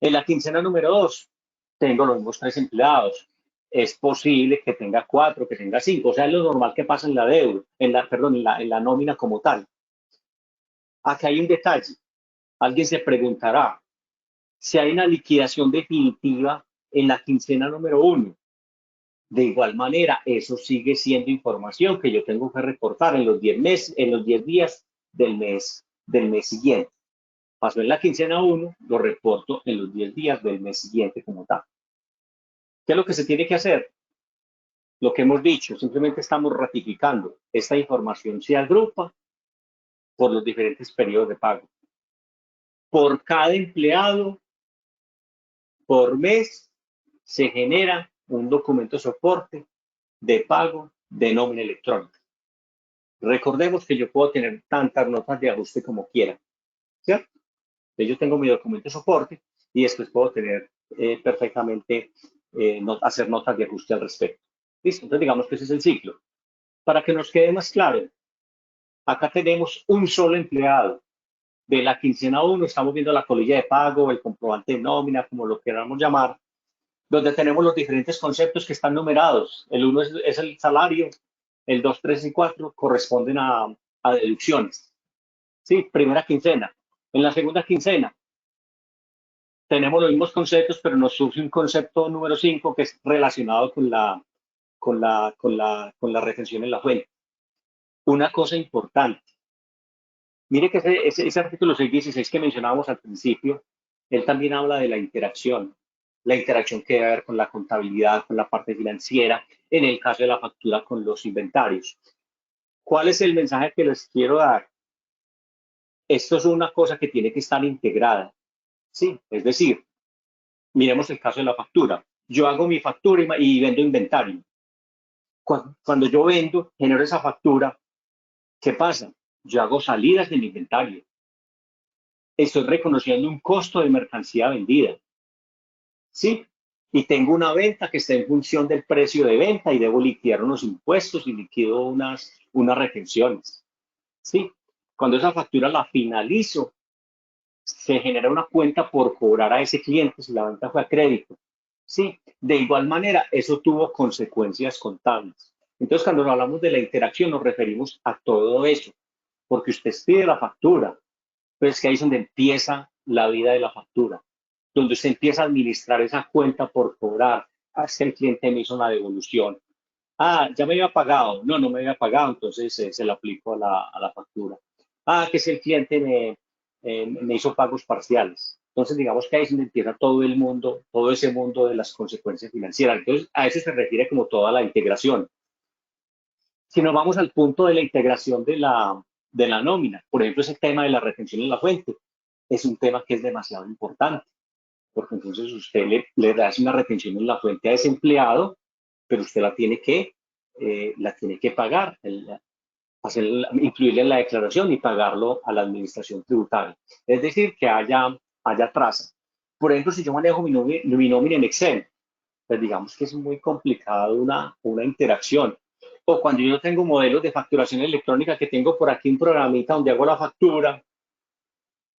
En la quincena número 2, tengo los mismos 3 empleados. Es posible que tenga 4, que tenga 5. O sea, es lo normal que pasa en la deuda, en la nómina como tal. Aquí hay un detalle. Alguien se preguntará si hay una liquidación definitiva en la quincena número 1. De igual manera, eso sigue siendo información que yo tengo que reportar en los 10 días del mes siguiente. Pasó en la quincena 1, lo reporto en los 10 días del mes siguiente como tal. ¿Qué es lo que se tiene que hacer? Lo que hemos dicho, simplemente estamos ratificando. Esta información se agrupa por los diferentes periodos de pago. Por cada empleado, por mes, se genera un documento soporte de pago de nómina electrónica. Recordemos que yo puedo tener tantas notas de ajuste como quiera, ¿cierto? Entonces yo tengo mi documento de soporte y después puedo tener perfectamente, hacer notas de ajuste al respecto. ¿Listo? Entonces digamos que ese es el ciclo. Para que nos quede más claro, acá tenemos un solo empleado. De la quincena 1 estamos viendo la colilla de pago, el comprobante de nómina, como lo queramos llamar, donde tenemos los diferentes conceptos que están numerados. El 1 es el salario, el 2, 3 y 4 corresponden a deducciones. Sí, primera quincena. En la segunda quincena tenemos los mismos conceptos, pero nos surge un concepto número 5 que es relacionado con la retención en la fuente. Una cosa importante. Mire que ese artículo 616 que mencionábamos al principio, él también habla de la interacción que debe haber con la contabilidad, con la parte financiera, en el caso de la factura con los inventarios. ¿Cuál es el mensaje que les quiero dar? Esto es una cosa que tiene que estar integrada, ¿sí? Es decir, miremos el caso de la factura. Yo hago mi factura y vendo inventario. Cuando yo vendo, genero esa factura, ¿qué pasa? Yo hago salidas del inventario. Estoy reconociendo un costo de mercancía vendida. ¿Sí? Y tengo una venta que está en función del precio de venta y debo liquidar unos impuestos y liquido unas retenciones. ¿Sí? Cuando esa factura la finalizo, se genera una cuenta por cobrar a ese cliente si la venta fue a crédito. ¿Sí? De igual manera, eso tuvo consecuencias contables. Entonces, cuando hablamos de la interacción, nos referimos a todo eso, porque usted pide la factura, pero es que ahí es donde empieza la vida de la factura, donde usted empieza a administrar esa cuenta por cobrar. Es que el cliente me hizo una devolución. Ya me había pagado. No, no me había pagado, entonces se lo aplico a la factura. Que si el cliente me hizo pagos parciales. Entonces, digamos que ahí es donde empieza todo el mundo, todo ese mundo de las consecuencias financieras. Entonces, a eso se refiere como toda la integración. Si nos vamos al punto de la integración de la nómina, por ejemplo, ese tema de la retención en la fuente, es un tema que es demasiado importante, porque entonces usted le da una retención en la fuente a ese empleado, pero usted la tiene que pagar, incluirle en la declaración y pagarlo a la administración tributaria. Es decir, que haya traza. Por ejemplo, si yo manejo mi nómina en Excel, pues digamos que es muy complicado una interacción. O cuando yo tengo modelos de facturación electrónica, que tengo por aquí un programita donde hago la factura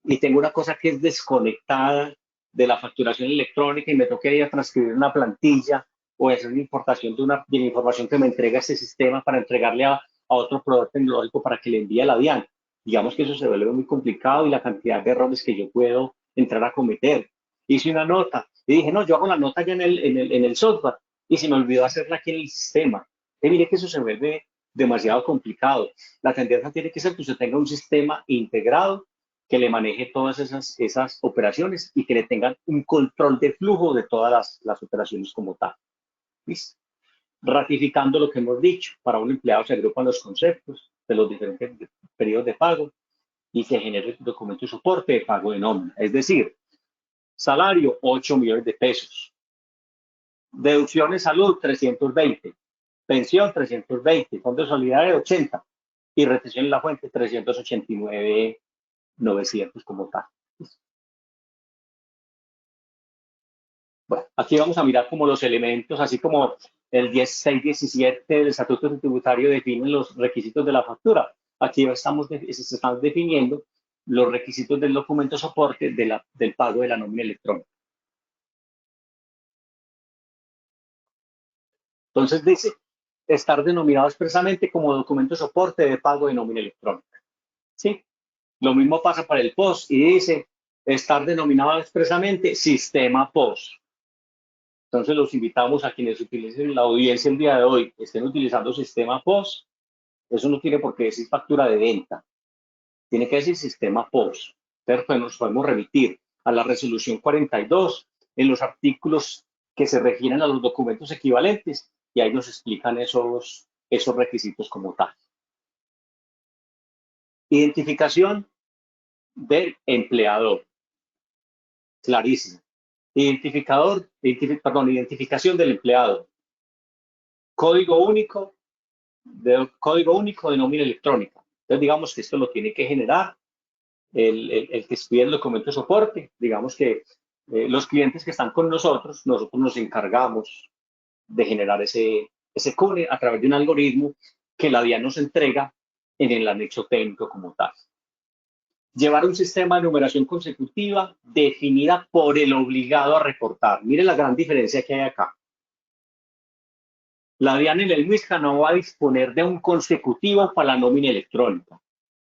y tengo una cosa que es desconectada de la facturación electrónica y me toca ir a transcribir una plantilla o hacer una importación de la información que me entrega este sistema para entregarle a otro proveedor tecnológico para que le envíe a la DIAN. Digamos que eso se vuelve muy complicado y la cantidad de errores que yo puedo entrar a cometer. Hice una nota y dije, no, yo hago la nota ya en el software y se me olvidó hacerla aquí en el sistema. Y mire que eso se vuelve demasiado complicado. La tendencia tiene que ser que usted tenga un sistema integrado que le maneje todas esas operaciones y que le tengan un control de flujo de todas las operaciones como tal. ¿Listo? Ratificando lo que hemos dicho, para un empleado se agrupan los conceptos de los diferentes periodos de pago y se genera el documento de soporte de pago de nómina. Es decir, salario, 8 millones de pesos. Deducciones salud, 320. Pensión, 320. Fondo de solidaridad, 80. Y retención en la fuente, 389,900 como tal. Bueno, aquí vamos a mirar como los elementos, así como el 1617 del Estatuto Tributario define los requisitos de la factura. Aquí se están definiendo los requisitos del documento soporte del pago de la nómina electrónica. Entonces dice, estar denominado expresamente como documento soporte de pago de nómina electrónica. ¿Sí? Lo mismo pasa para el POS y dice, estar denominado expresamente sistema POS. Entonces los invitamos a quienes utilicen la audiencia el día de hoy, estén utilizando sistema POS. Eso no tiene por qué decir factura de venta, tiene que decir sistema POS. Entonces pues nos podemos remitir a la resolución 42 en los artículos que se refieren a los documentos equivalentes y ahí nos explican esos requisitos como tal. Identificación del empleador. Clarísimo. Identificación del empleado. Código único de nómina electrónica. Entonces, digamos que esto lo tiene que generar el que expide el documento de soporte. Digamos que los clientes que están con nosotros nos encargamos de generar ese CUNE a través de un algoritmo que la DIAN nos entrega en el anexo técnico como tal. Llevar un sistema de numeración consecutiva definida por el obligado a reportar. Mire la gran diferencia que hay acá. La DIAN en el MISCA no va a disponer de un consecutivo para la nómina electrónica,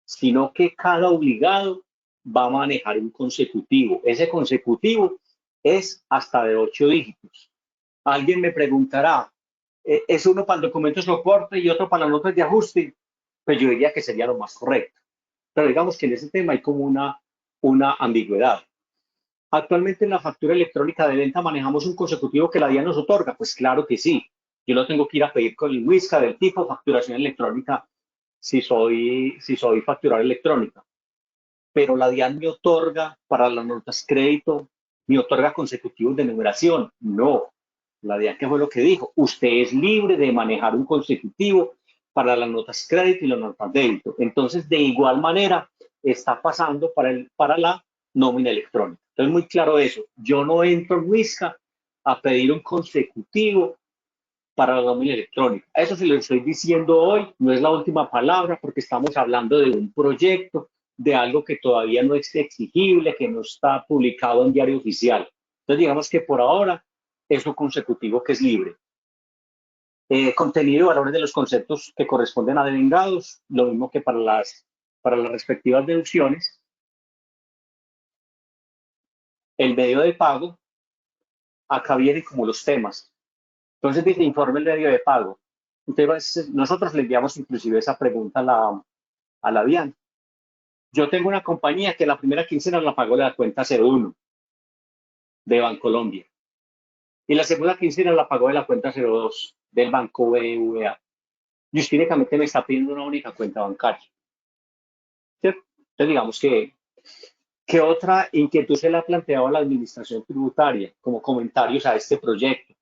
sino que cada obligado va a manejar un consecutivo. Ese consecutivo es hasta de 8 dígitos. Alguien me preguntará, ¿es uno para el documento de soporte y otro para las notas de ajuste? Pues yo diría que sería lo más correcto. Pero digamos que en ese tema hay como una ambigüedad. Actualmente en la factura electrónica de venta manejamos un consecutivo que la DIAN nos otorga. Pues claro que sí. Yo lo tengo que ir a pedir con el MISCA del tipo facturación electrónica si soy facturador electrónica. Pero la DIAN me otorga para las notas crédito, me otorga consecutivos de numeración. No. La DIAN, ¿qué fue lo que dijo? Usted es libre de manejar un consecutivo para las notas crédito y las notas débito. Entonces, de igual manera, está pasando para la nómina electrónica. Entonces, muy claro eso. Yo no entro en MISCA a pedir un consecutivo para la nómina electrónica. Eso se lo estoy diciendo hoy, no es la última palabra, porque estamos hablando de un proyecto, de algo que todavía no es exigible, que no está publicado en diario oficial. Entonces, digamos que por ahora es un consecutivo que es libre. Contenido y valores de los conceptos que corresponden a devengados, lo mismo que para las respectivas deducciones. el medio de pago, acá vienen como los temas. Entonces dice, informe el medio de pago. Entonces nosotros le enviamos inclusive esa pregunta a la DIAN. Yo tengo una compañía que la primera quincena la pagó de la cuenta 01 de Bancolombia. Y la segunda quincena la pagó de la cuenta 02 del Banco BBVA. Y usted únicamente me está pidiendo una única cuenta bancaria. ¿Cierto? Entonces digamos que otra inquietud se le ha planteado a la administración tributaria como comentarios a este proyecto.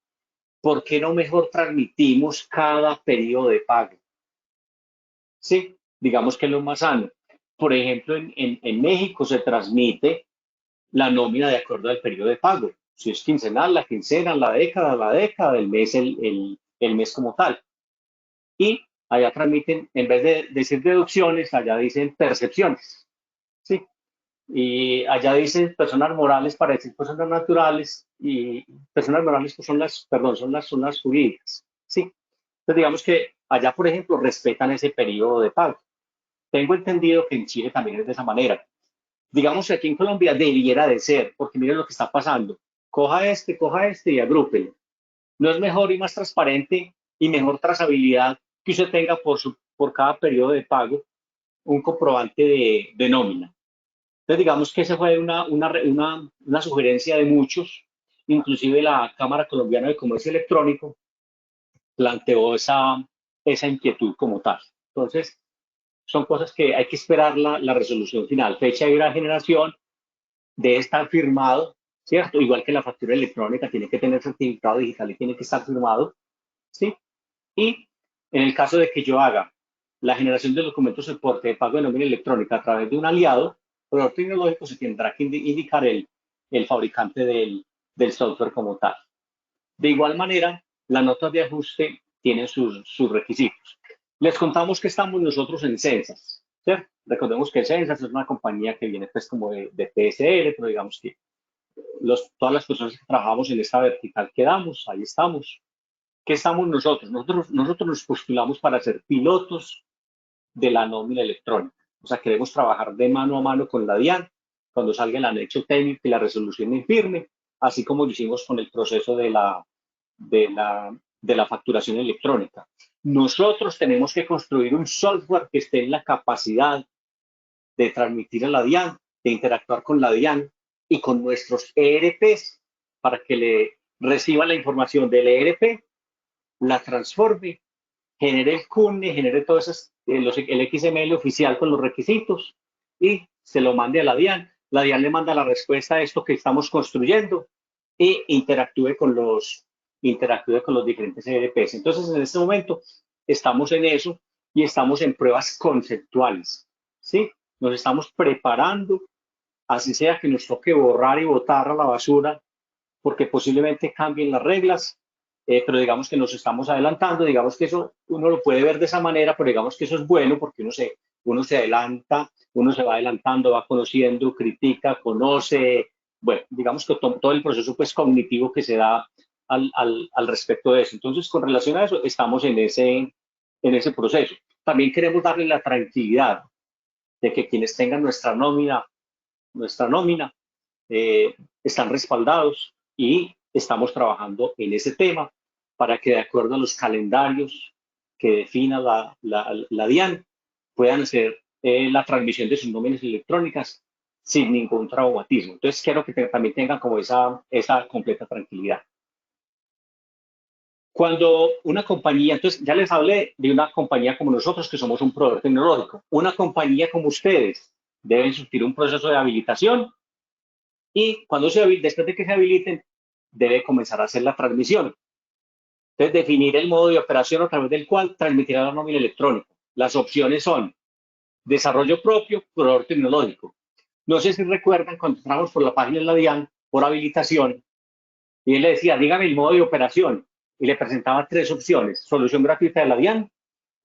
¿Por qué no mejor transmitimos cada periodo de pago? Sí, digamos que es lo más sano. Por ejemplo, en México se transmite la nómina de acuerdo al periodo de pago. Si es quincenal, la quincena, la década, el mes, el mes como tal. Y allá transmiten, en vez de decir deducciones, allá dicen percepciones. ¿Sí? Y allá dicen personas morales para decir personas naturales y personas morales pues son las jurídicas. ¿Sí? Entonces digamos que allá, por ejemplo, respetan ese periodo de pago. Tengo entendido que en Chile también es de esa manera. Digamos que aquí en Colombia debiera de ser, porque miren lo que está pasando. Coja este y agrúpelo. ¿No es mejor y más transparente y mejor trazabilidad que usted tenga por cada periodo de pago un comprobante de nómina? Entonces, digamos que esa fue una sugerencia de muchos, inclusive la Cámara Colombiana de Comercio Electrónico planteó esa inquietud como tal. Entonces, son cosas que hay que esperar la resolución final. Fecha de generación debe estar firmado, ¿cierto? Igual que la factura electrónica tiene que tener certificado digital y tiene que estar firmado, ¿sí? Y en el caso de que yo haga la generación de documentos de soporte de pago de nómina electrónica a través de un aliado, proveedor tecnológico se tendrá que indicar el fabricante del software como tal. De igual manera, las notas de ajuste tienen sus requisitos. Les contamos que estamos nosotros en Censas, ¿cierto? Recordemos que Censas es una compañía que viene pues como de PSR, pero digamos que todas las personas que trabajamos en esta vertical quedamos, ahí estamos. ¿Qué estamos nosotros? Nosotros nos postulamos para ser pilotos de la nómina electrónica. O sea, queremos trabajar de mano a mano con la DIAN cuando salga el anexo técnico y la resolución en firme, así como lo hicimos con el proceso de la facturación electrónica. Nosotros tenemos que construir un software que esté en la capacidad de transmitir a la DIAN, de interactuar con la DIAN y con nuestros ERPs para que le reciba la información del ERP, la transforme, genere el CUNE, genere todo eso, el XML oficial con los requisitos y se lo mande a la DIAN. La DIAN le manda la respuesta a esto que estamos construyendo e interactúe con los diferentes ERPs. Entonces, en este momento estamos en eso y estamos en pruebas conceptuales, ¿sí? Nos estamos preparando, así sea que nos toque borrar y botar a la basura, porque posiblemente cambien las reglas, pero digamos que nos estamos adelantando, digamos que eso uno lo puede ver de esa manera, pero digamos que eso es bueno porque uno se adelanta, uno se va adelantando, va conociendo, critica, conoce, bueno, digamos que todo el proceso pues cognitivo que se da al respecto de eso. Entonces, con relación a eso, estamos en ese proceso. También queremos darle la tranquilidad de que quienes tengan nuestra nómina están respaldados y estamos trabajando en ese tema para que de acuerdo a los calendarios que defina la DIAN puedan hacer la transmisión de sus nóminas electrónicas sin ningún traumatismo. Entonces quiero que también tengan como esa completa tranquilidad. Cuando una compañía, entonces ya les hablé de una compañía como nosotros que somos un proveedor tecnológico, una compañía como ustedes deben sufrir un proceso de habilitación y después de que se habiliten, debe comenzar a hacer la transmisión. Entonces, definir el modo de operación a través del cual transmitirá la nómina electrónica. Las opciones son desarrollo propio, proveedor tecnológico. No sé si recuerdan cuando entramos por la página de la DIAN, por habilitación, y él le decía, dígame el modo de operación, y le presentaba 3 opciones, solución gratuita de la DIAN,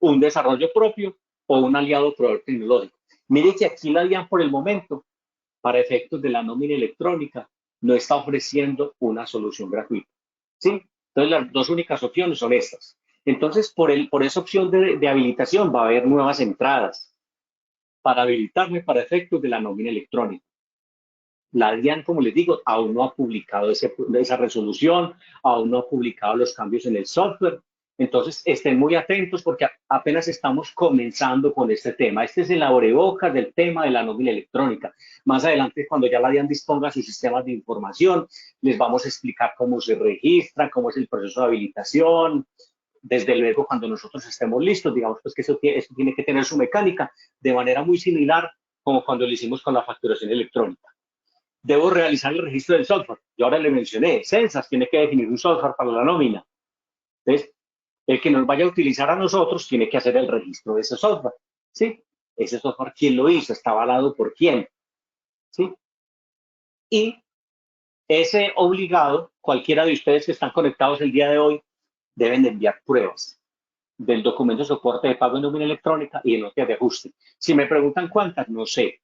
un desarrollo propio o un aliado proveedor tecnológico. Mire que aquí la DIAN por el momento para efectos de la nómina electrónica, no está ofreciendo una solución gratuita. ¿Sí? Entonces, las 2 únicas opciones son estas. Entonces, por esa opción de habilitación va a haber nuevas entradas para habilitarme para efectos de la nómina electrónica. La DIAN, como les digo, aún no ha publicado esa resolución, aún no ha publicado los cambios en el software. Entonces, estén muy atentos porque apenas estamos comenzando con este tema. Este es el abrebocas del tema de la nómina electrónica. Más adelante, cuando ya la DIAN disponga sus sistemas de información, les vamos a explicar cómo se registra, cómo es el proceso de habilitación. Desde luego, cuando nosotros estemos listos, digamos pues que eso tiene que tener su mecánica de manera muy similar como cuando lo hicimos con la facturación electrónica. Debo realizar el registro del software. Yo ahora le mencioné, Censas tiene que definir un software para la nómina. Entonces, el que nos vaya a utilizar a nosotros tiene que hacer el registro de ese software. ¿Sí? Ese software, ¿quién lo hizo? ¿Está avalado por quién? ¿Sí? Y ese obligado, cualquiera de ustedes que están conectados el día de hoy, deben de enviar pruebas del documento de soporte de pago en nómina electrónica y de nota de ajuste. Si me preguntan cuántas, no sé.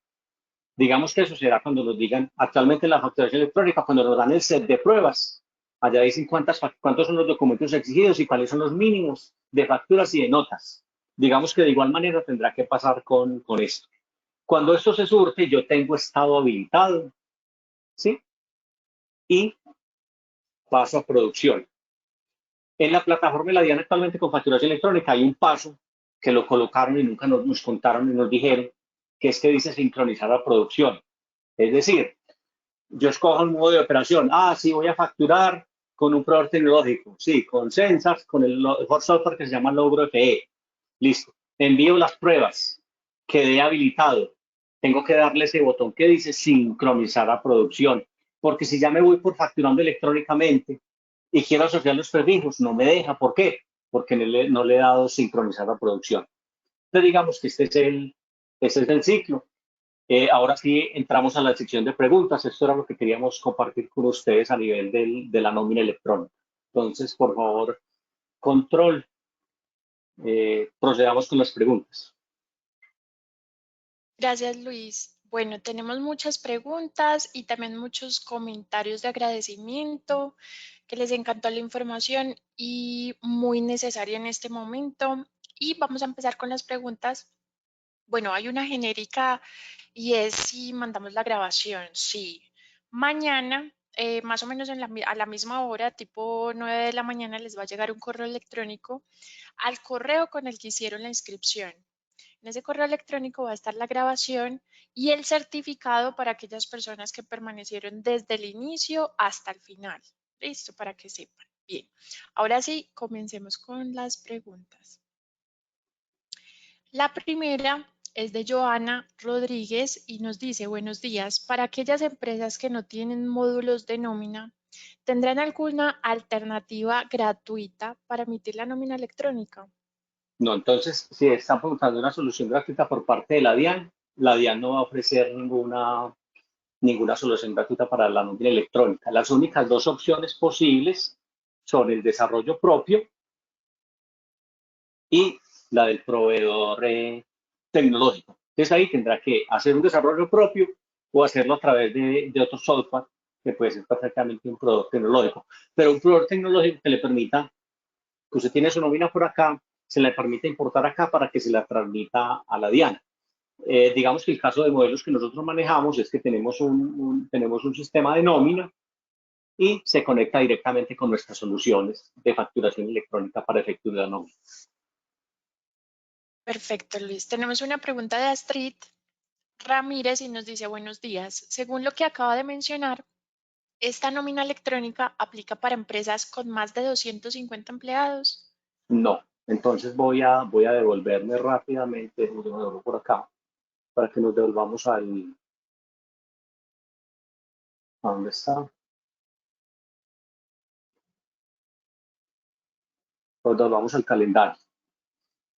Digamos que eso será cuando nos digan, actualmente en la facturación electrónica, cuando nos dan el set de pruebas, allá dicen cuántos son los documentos exigidos y cuáles son los mínimos de facturas y de notas. Digamos que de igual manera tendrá que pasar con esto. Cuando esto se surte, yo tengo estado habilitado, ¿sí? Y paso a producción. En la plataforma de la DIAN actualmente con facturación electrónica hay un paso que lo colocaron y nunca nos contaron y nos dijeron, que es que dice sincronizar la producción. Es decir, yo escojo un modo de operación. Sí, voy a facturar con un proveedor tecnológico. Sí, con Censas, con el mejor software que se llama Logro FE. Listo. Envío las pruebas. Quedé habilitado. Tengo que darle ese botón que dice sincronizar la producción. Porque si ya me voy por facturando electrónicamente y quiero asociar los prefijos, no me deja. ¿Por qué? Porque no le he dado sincronizar la producción. Entonces digamos que este es el ciclo. Ahora sí entramos a la sección de preguntas. Esto era lo que queríamos compartir con ustedes a nivel de la nómina electrónica. Entonces, por favor, control, procedamos con las preguntas. Gracias, Luis. Bueno, tenemos muchas preguntas y también muchos comentarios de agradecimiento, que les encantó la información y muy necesaria en este momento. Y vamos a empezar con las preguntas. Bueno, hay una genérica y es si mandamos la grabación. Sí. Mañana, más o menos a la misma hora, tipo 9 de la mañana, les va a llegar un correo electrónico al correo con el que hicieron la inscripción. En ese correo electrónico va a estar la grabación y el certificado para aquellas personas que permanecieron desde el inicio hasta el final. Listo, para que sepan. Bien, ahora sí, comencemos con las preguntas. La primera es de Joana Rodríguez y nos dice, buenos días, para aquellas empresas que no tienen módulos de nómina, ¿tendrán alguna alternativa gratuita para emitir la nómina electrónica? No, entonces, si están preguntando una solución gratuita por parte de la DIAN no va a ofrecer ninguna solución gratuita para la nómina electrónica. Las únicas dos opciones posibles son el desarrollo propio y la del proveedor tecnológico. Entonces ahí tendrá que hacer un desarrollo propio o hacerlo a través de otro software que puede ser perfectamente un proveedor tecnológico. Pero un proveedor tecnológico que le permita, que usted tiene su nómina por acá, se le permite importar acá para que se la transmita a la DIAN. Digamos que el caso de modelos que nosotros manejamos es que tenemos un sistema de nómina y se conecta directamente con nuestras soluciones de facturación electrónica para efectos de la nómina. Perfecto, Luis. Tenemos una pregunta de Astrid Ramírez y nos dice, buenos días. Según lo que acaba de mencionar, ¿esta nómina electrónica aplica para empresas con más de 250 empleados? No. Entonces voy a devolverme rápidamente, me devuelvo por acá, para que nos devolvamos ¿a dónde está? Nos devolvamos al calendario.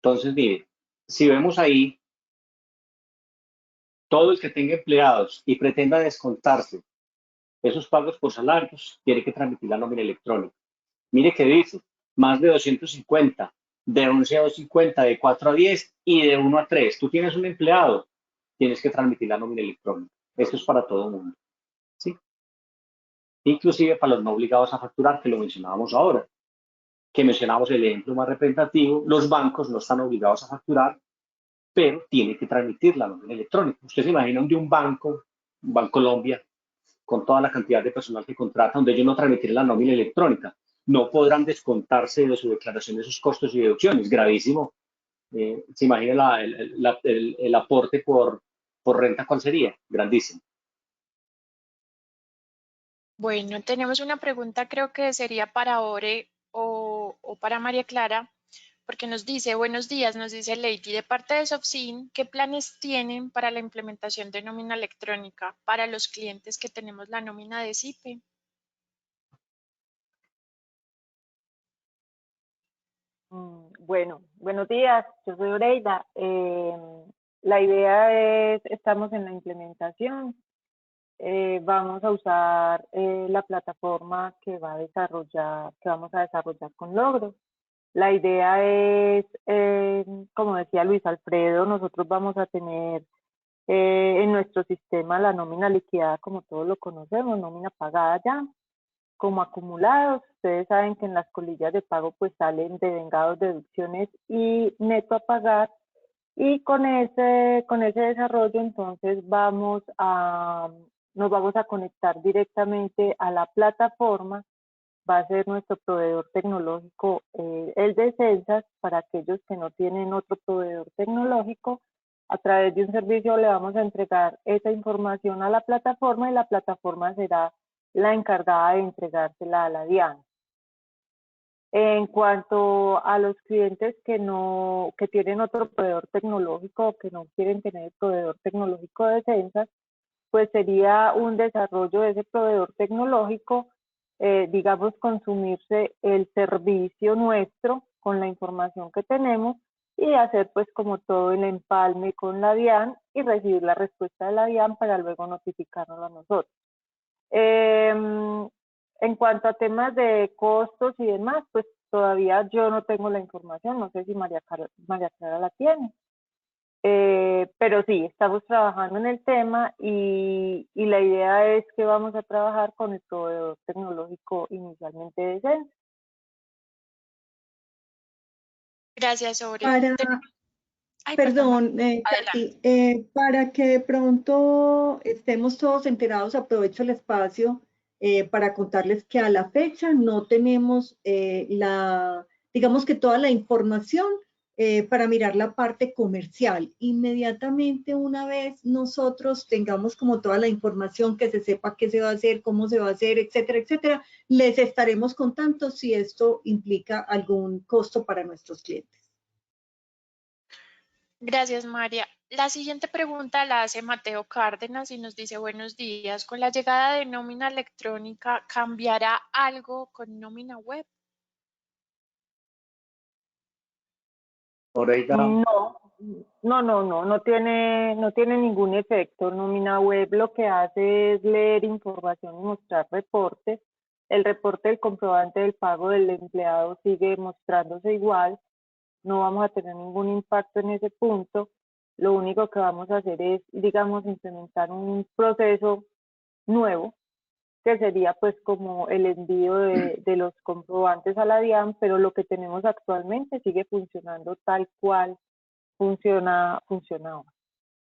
Entonces, mire, si vemos ahí, todo el que tenga empleados y pretenda descontarse esos pagos por salarios, tiene que transmitir la nómina electrónica. Mire que dice, más de 250, de 11 a 250, de 4 a 10 y de 1 a 3. Tú tienes un empleado, tienes que transmitir la nómina electrónica. Esto es para todo el mundo. ¿Sí? Inclusive para los no obligados a facturar, que lo mencionábamos ahora, que mencionamos el ejemplo más representativo, los bancos no están obligados a facturar, pero tiene que transmitir la nómina electrónica. Usted se imagina de un banco, Bancolombia, con toda la cantidad de personal que contratan, donde ellos no transmitirán la nómina electrónica. No podrán descontarse de su declaración esos costos y deducciones. Gravísimo. ¿Se imagina el aporte por renta cuál sería? Grandísimo. Bueno, tenemos una pregunta, creo que sería para Ore o para María Clara, porque nos dice, buenos días, nos dice Lady, de parte de Sofsin, ¿qué planes tienen para la implementación de nómina electrónica para los clientes que tenemos la nómina de SIPE? Bueno, buenos días, yo soy Oreida. La idea es, estamos en la implementación, vamos a usar la plataforma que vamos a desarrollar con Logros. La idea es, como decía Luis Alfredo, nosotros vamos a tener en nuestro sistema la nómina liquidada como todos lo conocemos, nómina pagada ya, como acumulados. Ustedes saben que en las colillas de pago pues salen devengados, deducciones y neto a pagar. Y con ese desarrollo entonces nos vamos a conectar directamente a la plataforma. Va a ser nuestro proveedor tecnológico, el de Censas, para aquellos que no tienen otro proveedor tecnológico. A través de un servicio le vamos a entregar esa información a la plataforma y la plataforma será la encargada de entregársela a la DIAN. En cuanto a los clientes que tienen otro proveedor tecnológico o que no quieren tener el proveedor tecnológico de Censas, pues sería un desarrollo de ese proveedor tecnológico, digamos, consumirse el servicio nuestro con la información que tenemos y hacer pues como todo el empalme con la DIAN y recibir la respuesta de la DIAN para luego notificarnos a nosotros. En cuanto a temas de costos y demás, pues todavía yo no tengo la información, no sé si María Clara la tiene. Pero sí, estamos trabajando en el tema y la idea es que vamos a trabajar con el proveedor tecnológico inicialmente de Censas. Gracias, Ore. Perdón, Adelante. Katy, para que de pronto estemos todos enterados, aprovecho el espacio para contarles que a la fecha no tenemos digamos que toda la información para mirar la parte comercial. Inmediatamente una vez nosotros tengamos como toda la información, que se sepa qué se va a hacer, cómo se va a hacer, etcétera, etcétera, les estaremos contando si esto implica algún costo para nuestros clientes. Gracias, María. La siguiente pregunta la hace Mateo Cárdenas y nos dice, buenos días, con la llegada de nómina electrónica, ¿cambiará algo con nómina web? Oreida. No tiene ningún efecto. Nómina web lo que hace es leer información y mostrar reportes. El reporte del comprobante del pago del empleado sigue mostrándose igual. No vamos a tener ningún impacto en ese punto. Lo único que vamos a hacer es, digamos, implementar un proceso nuevo, que sería pues como el envío de los comprobantes a la DIAN, pero lo que tenemos actualmente sigue funcionando tal cual funciona ahora.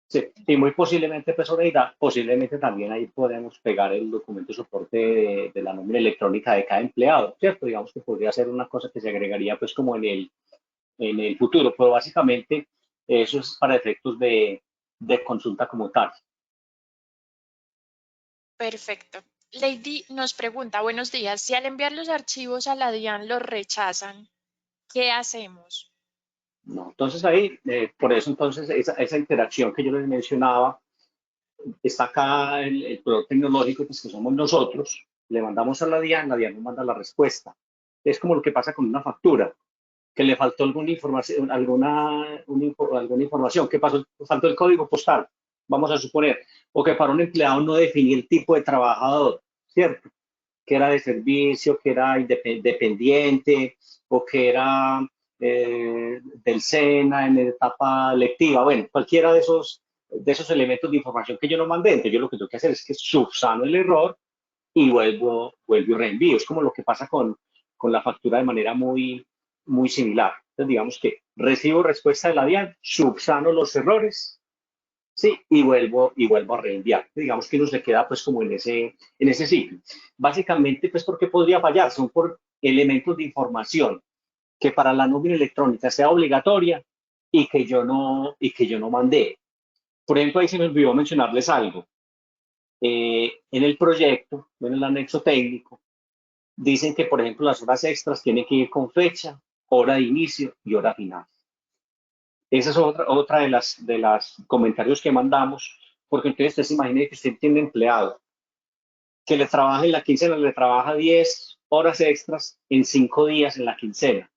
Sí, y muy posiblemente, pues, Oreida, posiblemente también ahí podemos pegar el documento de soporte de la nómina electrónica de cada empleado, ¿cierto? Digamos que podría ser una cosa que se agregaría, pues, como en el futuro, pero básicamente eso es para efectos de consulta como tal. Perfecto. Lady nos pregunta, buenos días, si al enviar los archivos a la DIAN los rechazan, ¿qué hacemos? No, entonces ahí, por eso entonces esa interacción que yo les mencionaba, está acá el proveedor tecnológico, pues que somos nosotros, le mandamos a la DIAN nos manda la respuesta. Es como lo que pasa con una factura, que le faltó alguna información, alguna información, ¿qué pasó? Faltó el código postal, vamos a suponer, o que para un empleado no definía el tipo de trabajador, ¿cierto? Que era de servicio, que era dependiente, o que era del SENA en etapa lectiva, bueno, cualquiera de esos elementos de información que yo no mandé. Entonces yo lo que tengo que hacer es que subsano el error y vuelvo y reenvío. Es como lo que pasa con la factura de manera muy similar. Entonces digamos que recibo respuesta de la DIAN, subsano los errores Sí, y vuelvo a reenviar. Digamos que uno se queda pues como en ese ciclo. Básicamente, pues, ¿por qué podría fallar? Son por elementos de información que para la nómina electrónica sea obligatoria y que yo no mandé. Por ejemplo, ahí se me olvidó mencionarles algo. En el proyecto, en el anexo técnico, dicen que, por ejemplo, las horas extras tienen que ir con fecha, hora de inicio y hora final. Esa es otra de las comentarios que mandamos, porque entonces usted se imagina que usted tiene un empleado que le trabaja en la quincena, le trabaja 10 horas extras en 5 días en la quincena.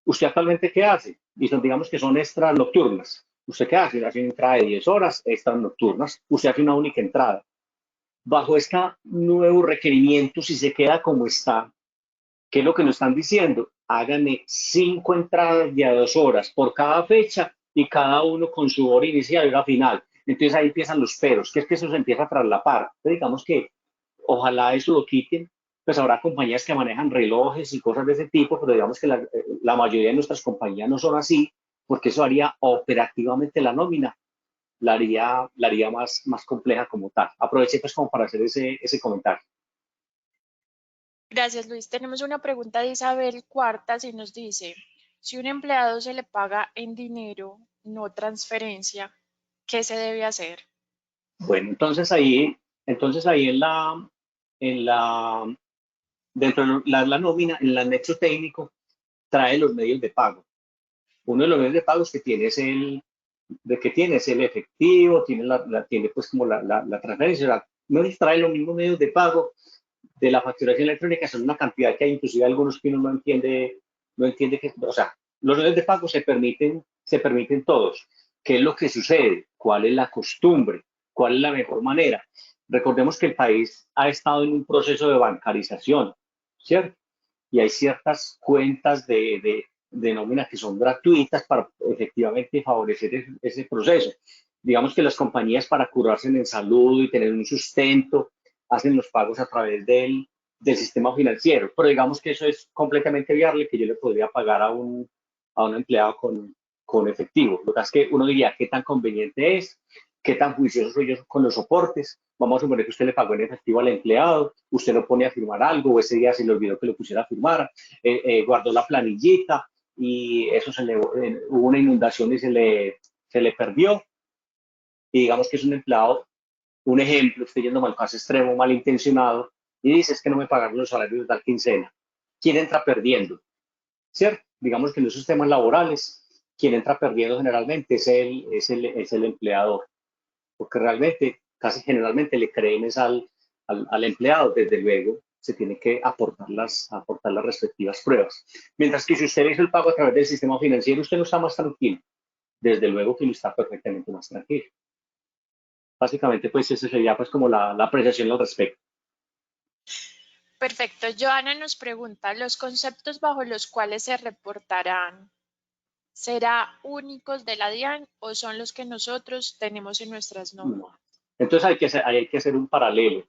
¿Usted actualmente qué hace? Y digamos que son extras nocturnas. ¿Usted qué hace? Hace una entrada de 10 horas, extras nocturnas. Usted hace una única entrada. Bajo este nuevo requerimiento, si se queda como está, ¿qué es lo que nos están diciendo? Háganme 5 entradas de a 2 horas por cada fecha y cada uno con su hora inicial y hora final. Entonces ahí empiezan los peros, que es que eso se empieza a traslapar. Entonces, digamos que ojalá eso lo quiten, pues habrá compañías que manejan relojes y cosas de ese tipo, pero digamos que la mayoría de nuestras compañías no son así, porque eso haría operativamente la nómina, la haría más compleja como tal. Aproveché pues como para hacer ese comentario. Gracias, Luis. Tenemos una pregunta de Isabel Cuartas y nos dice, si un empleado se le paga en dinero, no transferencia, ¿qué se debe hacer? Bueno, entonces ahí en la, dentro de la nómina, en el anexo técnico, trae los medios de pago. Uno de los medios de pago que tiene es el efectivo, tiene pues como la transferencia. O sea, no les trae los mismos medios de pago de la facturación electrónica, son una cantidad que hay inclusive algunos que uno no entiende que, o sea, los medios de pago se permiten todos. ¿Qué es lo que sucede? ¿Cuál es la costumbre? ¿Cuál es la mejor manera? Recordemos que el país ha estado en un proceso de bancarización, ¿cierto? Y hay ciertas cuentas de nómina que son gratuitas para efectivamente favorecer ese proceso. Digamos que las compañías para curarse en salud y tener un sustento hacen los pagos a través del sistema financiero, pero digamos que eso es completamente viable, que yo le podría pagar a un empleado con efectivo. Lo que es que uno diría, ¿qué tan conveniente es? ¿Qué tan juicioso soy yo con los soportes? Vamos a suponer que usted le pagó en efectivo al empleado, usted lo pone a firmar algo, o ese día se le olvidó que lo pusiera a firmar, guardó la planillita y eso hubo una inundación y se le perdió. Y digamos que es un empleado, un ejemplo, estoy yendo mal caso extremo, malintencionado, y dice, es que no me pagaron los salarios de tal quincena. ¿Quién entra perdiendo? ¿Cierto? Digamos que en esos temas laborales, quien entra perdiendo generalmente es el empleador, porque realmente, casi generalmente le creen es al empleado, desde luego, se tiene que aportar las respectivas pruebas. Mientras que si usted hizo el pago a través del sistema financiero, usted no está más tranquilo. Desde luego que no está perfectamente más tranquilo. Básicamente, pues esa sería pues como la apreciación al respecto. Perfecto. Joana nos pregunta, ¿los conceptos bajo los cuales se reportarán será únicos de la DIAN o son los que nosotros tenemos en nuestras No. nóminas? Entonces hay que hacer un paralelo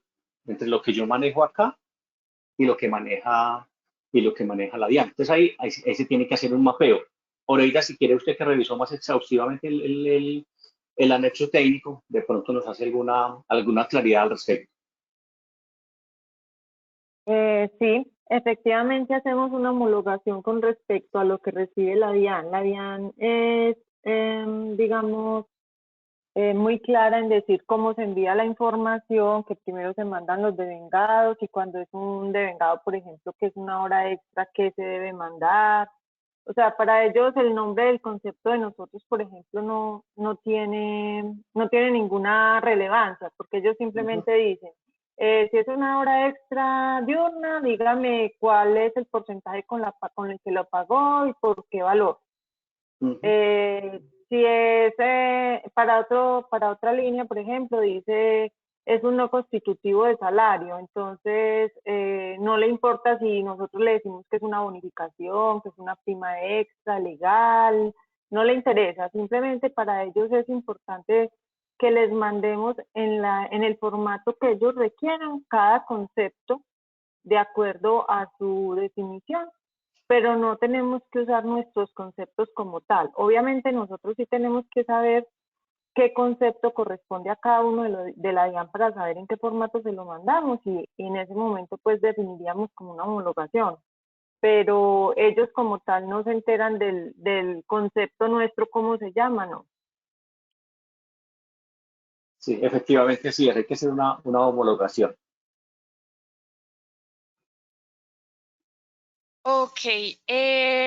entre lo que yo manejo acá y lo que maneja la DIAN. Entonces ahí se tiene que hacer un mapeo. Ahorita, si quiere usted que revisó más exhaustivamente el anexo técnico, de pronto nos hace alguna claridad al respecto. Sí, efectivamente hacemos una homologación con respecto a lo que recibe la DIAN. La DIAN es, digamos, muy clara en decir cómo se envía la información, que primero se mandan los devengados y cuando es un devengado, por ejemplo, que es una hora extra, qué se debe mandar. O sea, para ellos el nombre del concepto de nosotros, por ejemplo, no tiene ninguna relevancia, porque ellos Ujú, simplemente dicen, si es una hora extra diurna, dígame cuál es el porcentaje con el que lo pagó y por qué valor. ujú. Si es para otra línea, por ejemplo, dice es un no constitutivo de salario, entonces no le importa si nosotros le decimos que es una bonificación, que es una prima extra legal, no le interesa, simplemente para ellos es importante que les mandemos en el formato que ellos requieran cada concepto de acuerdo a su definición, pero no tenemos que usar nuestros conceptos como tal. Obviamente nosotros sí tenemos que saber qué concepto corresponde a cada uno de la DIAN para saber en qué formato se lo mandamos y en ese momento pues definiríamos como una homologación. Pero ellos como tal no se enteran del concepto nuestro, cómo se llama, ¿no? Sí, efectivamente sí, hay que hacer una homologación. Ok,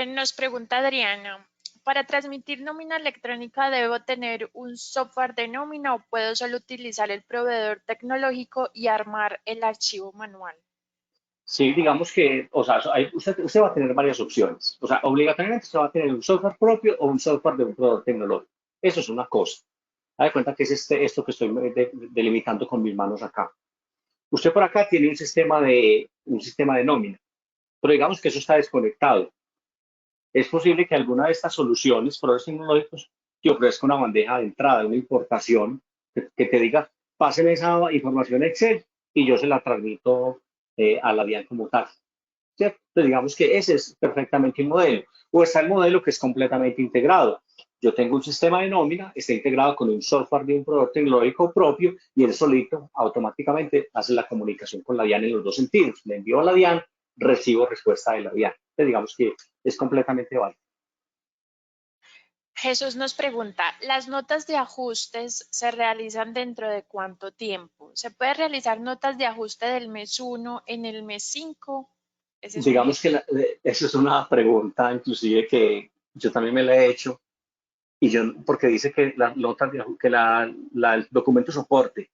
nos pregunta Adriana, ¿para transmitir nómina electrónica debo tener un software de nómina o puedo solo utilizar el proveedor tecnológico y armar el archivo manual? Sí, digamos que, o sea, usted va a tener varias opciones. O sea, obligatoriamente usted va a tener un software propio o un software de un proveedor tecnológico. Eso es una cosa. Haz de cuenta que es esto que estoy delimitando con mis manos acá. Usted por acá tiene un sistema de nómina, pero digamos que eso está desconectado. Es posible que alguna de estas soluciones, proveedores tecnológicos, te ofrezca una bandeja de entrada, una importación, que te diga, páseme esa información Excel y yo se la transmito a la DIAN como tal. ¿Cierto? Entonces, digamos que ese es perfectamente un modelo. O está el modelo que es completamente integrado. Yo tengo un sistema de nómina, está integrado con un software de un proveedor tecnológico propio y él solito automáticamente hace la comunicación con la DIAN en los dos sentidos. Le envío a la DIAN, recibo respuesta de la DIAN. Entonces, digamos que es completamente válido. Jesús nos pregunta, ¿las notas de ajustes se realizan dentro de cuánto tiempo? ¿Se puede realizar notas de ajuste del mes 1 en el mes 5? Esa es una. Digamos que eso es una pregunta inclusive que yo también me la he hecho y yo, porque dice que las notas el documento soporte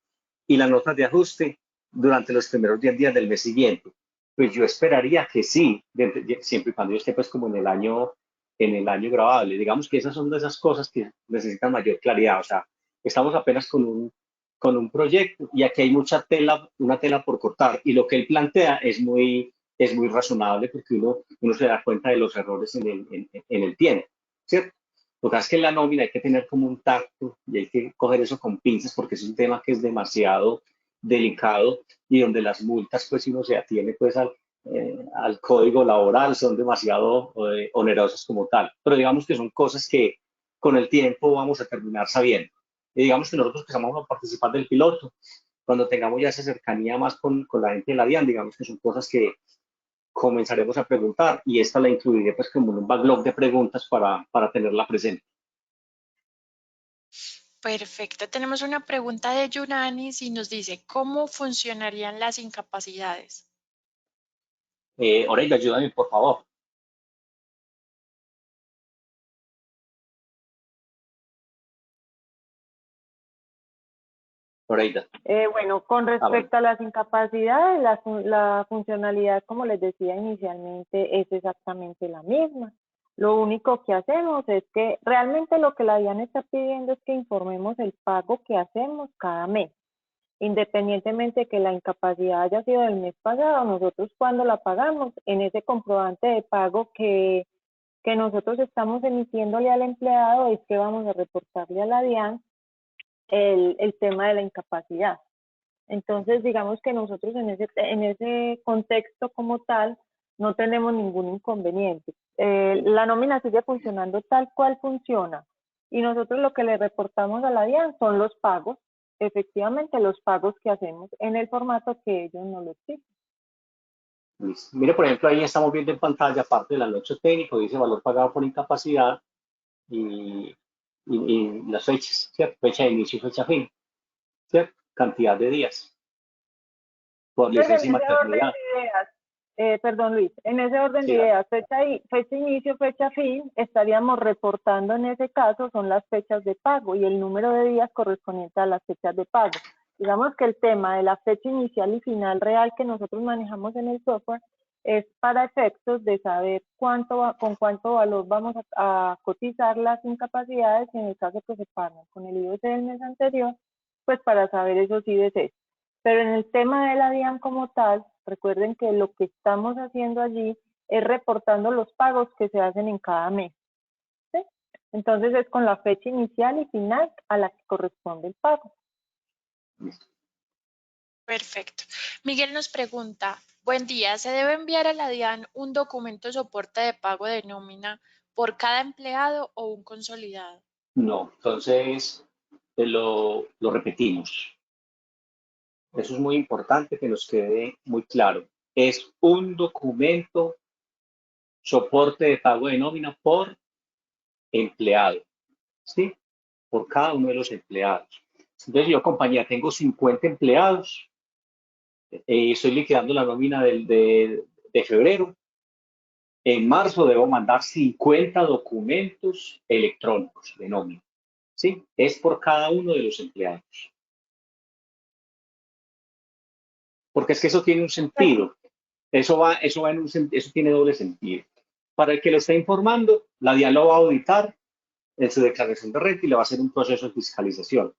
y las notas de ajuste durante los primeros 10 días del mes siguiente. Pues yo esperaría que sí, siempre y cuando yo esté pues como en el año grabable. Digamos que esas son de esas cosas que necesitan mayor claridad. O sea, estamos apenas con un proyecto y aquí hay mucha tela, una tela por cortar y lo que él plantea es muy razonable porque uno se da cuenta de los errores en el tiempo, ¿cierto? Lo que pasa es que en la nómina hay que tener como un tacto y hay que coger eso con pinzas porque es un tema que es demasiado delicado y donde las multas, pues si uno se atiene pues al código laboral, son demasiado onerosas como tal. Pero digamos que son cosas que con el tiempo vamos a terminar sabiendo. Y digamos que nosotros que vamos a participar del piloto, cuando tengamos ya esa cercanía más con la gente de la DIAN, digamos que son cosas que comenzaremos a preguntar y esta la incluiré pues como en un backlog de preguntas para tenerla presente. Perfecto. Tenemos una pregunta de Yunanis y nos dice, ¿cómo funcionarían las incapacidades? Oreida, ayúdame por favor. Oreida. Bueno, con Bueno. respecto a las incapacidades, la funcionalidad, como les decía inicialmente, es exactamente la misma. Lo único que hacemos es que realmente lo que la DIAN está pidiendo es que informemos el pago que hacemos cada mes. Independientemente de que la incapacidad haya sido del mes pasado, nosotros cuando la pagamos, en ese comprobante de pago que nosotros estamos emitiéndole al empleado, es que vamos a reportarle a la DIAN el tema de la incapacidad. Entonces, digamos que nosotros en ese contexto como tal no tenemos ningún inconveniente. La nómina sigue funcionando tal cual funciona y nosotros lo que le reportamos a la DIAN son los pagos, efectivamente los pagos que hacemos en el formato que ellos nos lo exigen. Listo. Mire, por ejemplo, ahí estamos viendo en pantalla parte del anexo técnico, dice valor pagado por incapacidad y las fechas, ¿cierto? Fecha de inicio y fecha fin, ¿cierto? Cantidad de días por Entonces, licencia y en ese orden maternidad. de ideas, perdón Luis, en ese orden de Sí, ideas, fecha inicio, fecha fin, estaríamos reportando en ese caso son las fechas de pago y el número de días correspondiente a las fechas de pago. Digamos que el tema de la fecha inicial y final real que nosotros manejamos en el software es para efectos de saber con cuánto valor vamos a cotizar las incapacidades y en el caso que se pagan con el IVC del mes anterior, pues para saber esos IVC. Pero en el tema de la DIAN como tal, recuerden que lo que estamos haciendo allí es reportando los pagos que se hacen en cada mes. ¿Sí? Entonces es con la fecha inicial y final a la que corresponde el pago. Perfecto. Miguel nos pregunta, buen día, ¿se debe enviar a la DIAN un documento de soporte de pago de nómina por cada empleado o un consolidado? no. Entonces, lo repetimos. Eso es muy importante que nos quede muy claro. Es un documento soporte de pago de nómina por empleado, ¿sí? Por cada uno de los empleados. Entonces yo, compañía, tengo 50 empleados, estoy liquidando la nómina de febrero. En marzo debo mandar 50 documentos electrónicos de nómina, ¿sí? Es por cada uno de los empleados. Porque es que eso tiene un sentido. Eso tiene doble sentido. Para el que lo está informando, la DIAN lo va a auditar en su declaración de renta y le va a hacer un proceso de fiscalización.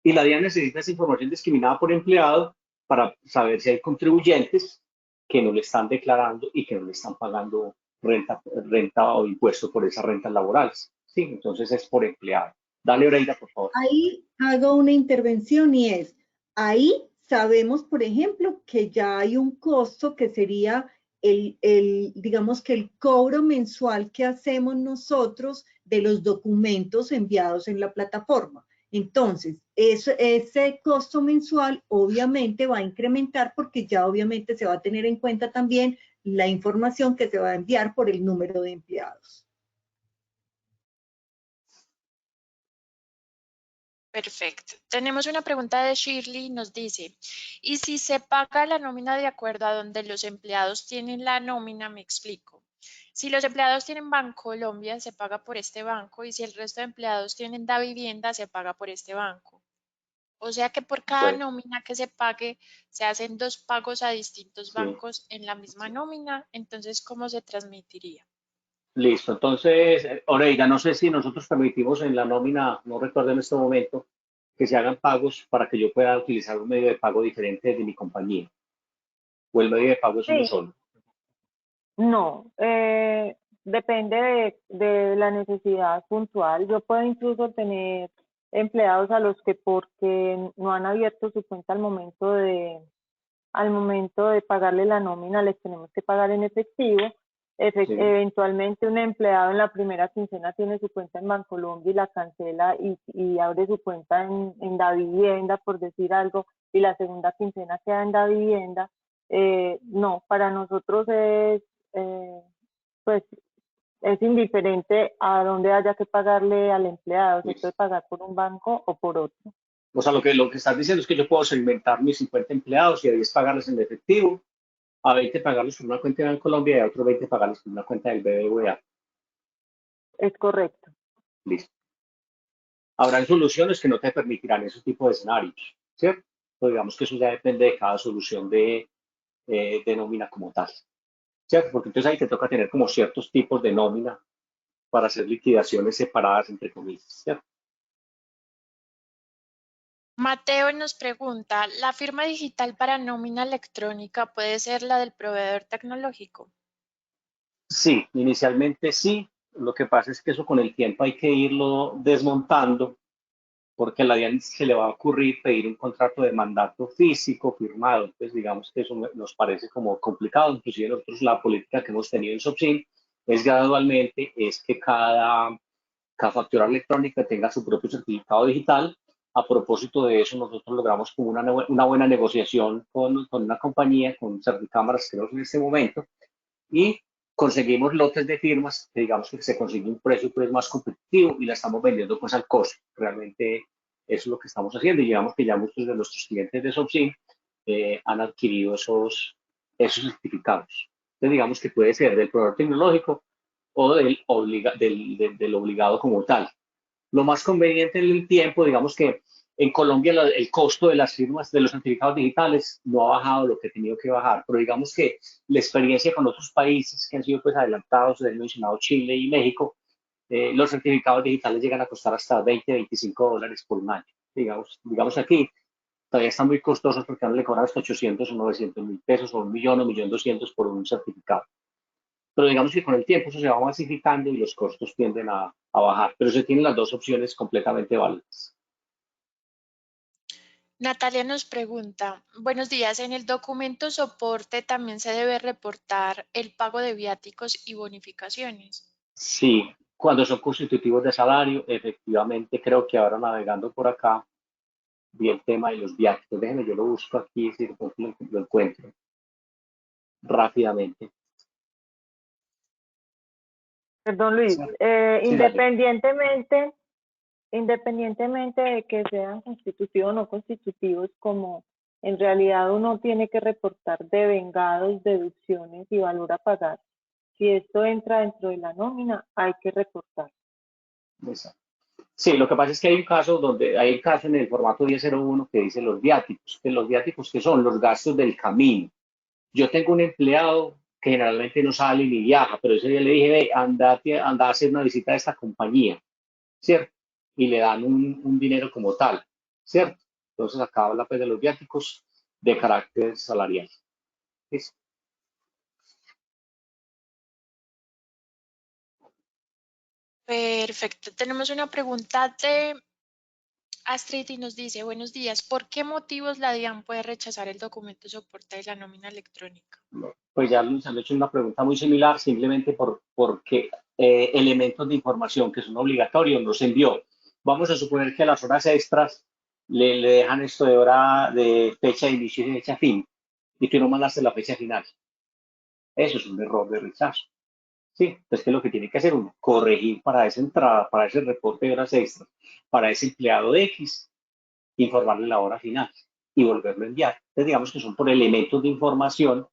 Y la DIAN necesita esa información discriminada por empleado para saber si hay contribuyentes que no le están declarando y que no le están pagando renta o impuesto por esas rentas laborales. Sí, entonces es por empleado. Dale, Oreida, por favor. Ahí hago una intervención y es, ahí sabemos, por ejemplo, que ya hay un costo que sería digamos que el cobro mensual que hacemos nosotros de los documentos enviados en la plataforma. Entonces, ese costo mensual obviamente va a incrementar porque ya obviamente se va a tener en cuenta también la información que se va a enviar por el número de empleados. Perfecto. Tenemos una pregunta de Shirley, nos dice, ¿y si se paga la nómina de acuerdo a donde los empleados tienen la nómina? Me explico. Si los empleados tienen Bancolombia, se paga por este banco, y si el resto de empleados tienen Davivienda, se paga por este banco. O sea que por cada Bueno, nómina que se pague, se hacen dos pagos a distintos sí. bancos en la misma nómina. Entonces, ¿cómo se transmitiría? Listo. Entonces, Oreida, no sé si nosotros permitimos en la nómina, no recuerdo en este momento, que se hagan pagos para que yo pueda utilizar un medio de pago diferente de mi compañía. O el medio de pago es uno Sí, solo. no, depende de la necesidad puntual. Yo puedo incluso tener empleados a los que porque no han abierto su cuenta al momento de pagarle la nómina, les tenemos que pagar en efectivo. Sí. Eventualmente un empleado en la primera quincena tiene su cuenta en Bancolombia y la cancela y abre su cuenta en Davivienda, por decir algo, y la segunda quincena queda en Davivienda. No, para nosotros pues es indiferente a dónde haya que pagarle al empleado, se puede pagar por un banco o por otro. O sea, lo que estás diciendo es que yo puedo segmentar mis 50 empleados y a 10 pagarles en efectivo, a 20 pagarles por una cuenta en Colombia y a otros 20 pagarles por una cuenta del BBVA. Es correcto. Listo. Habrán soluciones que no te permitirán ese tipo de escenarios, ¿cierto? Pero digamos que eso ya depende de cada solución de nómina como tal, ¿cierto? Porque entonces ahí te toca tener como ciertos tipos de nómina para hacer liquidaciones separadas, entre comillas, ¿cierto? Mateo nos pregunta, ¿la firma digital para nómina electrónica puede ser la del proveedor tecnológico? Sí, inicialmente sí. Lo que pasa es que eso con el tiempo hay que irlo desmontando porque a la DIAN se le va a ocurrir pedir un contrato de mandato físico firmado. Entonces, digamos que eso nos parece como complicado. Inclusive nosotros la política que hemos tenido en SOPSIN es gradualmente, es que cada factura electrónica tenga su propio certificado digital. A propósito de eso, nosotros logramos como una buena negociación con una compañía, con Certicámaras, creo en este momento, y conseguimos lotes de firmas que digamos que se consigue un precio pues más competitivo y la estamos vendiendo pues al costo. Realmente eso es lo que estamos haciendo y digamos que ya muchos de nuestros clientes de SOPSIN han adquirido esos certificados. Entonces digamos que puede ser del proveedor tecnológico o del obligado como tal. Lo más conveniente en el tiempo, digamos que en Colombia el costo de las firmas de los certificados digitales no ha bajado lo que ha tenido que bajar, pero digamos que la experiencia con otros países que han sido pues adelantados, les he mencionado Chile y México, los certificados digitales llegan a costar hasta 20, 25 dólares por un año. Digamos aquí, todavía están muy costosos porque no le cobran hasta 800 o 900 mil pesos o 1.000.000 o 1.200.000 por un certificado. Pero digamos que con el tiempo eso se va masificando y los costos tienden a bajar, pero se tienen las dos opciones completamente válidas. Natalia nos pregunta, buenos días, en el documento soporte también se debe reportar el pago de viáticos y bonificaciones. Sí, Cuando son constitutivos de salario, efectivamente, creo que ahora navegando por acá, vi el tema de los viáticos. Déjenme, yo lo busco aquí, si lo encuentro rápidamente. Perdón, Luis, Sí, dale. independientemente de que sean constitutivos o no constitutivos, como en realidad uno tiene que reportar devengados, deducciones y valor a pagar. Si esto entra dentro de la nómina, hay que reportar. Exacto. Sí, lo que pasa es que hay un caso en el formato 1001 que dice los viáticos que son los gastos del camino. Yo tengo un empleado que generalmente no sale ni viaja, pero ese día le dije, ve, anda a hacer una visita a esta compañía, ¿cierto? Y le dan un dinero como tal, ¿cierto? Entonces acá habla pues de los viáticos de carácter salarial. ¿Listo? Perfecto. Tenemos una pregunta de Astrid y nos dice, buenos días, ¿por qué motivos la DIAN puede rechazar el documento de soporte de la nómina electrónica? Pues ya Luis han hecho una pregunta muy similar, simplemente porque elementos de información que son obligatorios nos envió. Vamos a suponer que a las horas extras le dejan esto de hora de fecha de inicio y fecha fin, y tú no mandaste la fecha final. Eso es un error de rechazo. Sí, entonces, ¿qué es lo que tiene que hacer uno? Corregir para esa entrada, para ese reporte de horas extras, para ese empleado de X, informarle la hora final y volverlo a enviar. Entonces, digamos que son por elementos de información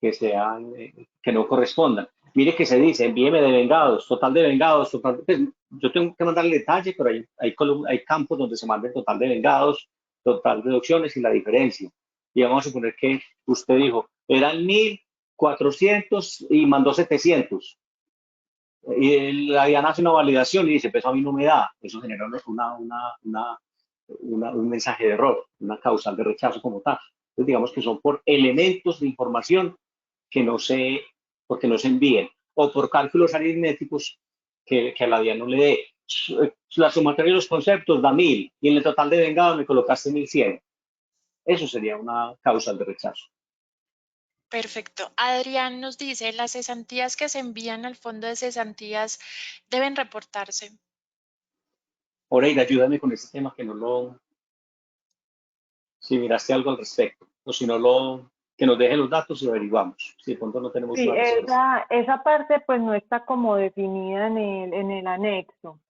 que no correspondan. Mire que se dice, envíeme de vengados, total de vengados, total, pues, yo tengo que mandar el detalle, pero hay campos donde se manda el total de vengados, total de deducciones y la diferencia. Y vamos a suponer que usted dijo, eran 1.400 y mandó 700. Y la DIAN hace una validación y dice, pues a mí no me da. Eso genera un mensaje de error, una causal de rechazo como tal. Entonces, digamos que son por elementos de información porque no se envíen, o por cálculos aritméticos que a la DIAN no le dé. La sumatoria de los conceptos da 1.000 y en el total de vengado me colocaste 1.100. Eso sería una causal de rechazo. Perfecto. Adrián nos dice, las cesantías que se envían al fondo de cesantías deben reportarse. Oreira, ayúdame con este tema que no lo, si miraste algo al respecto, o si no que nos deje los datos y averiguamos. Si de pronto no tenemos Sí, una respuesta. esa parte pues no está como definida en el anexo.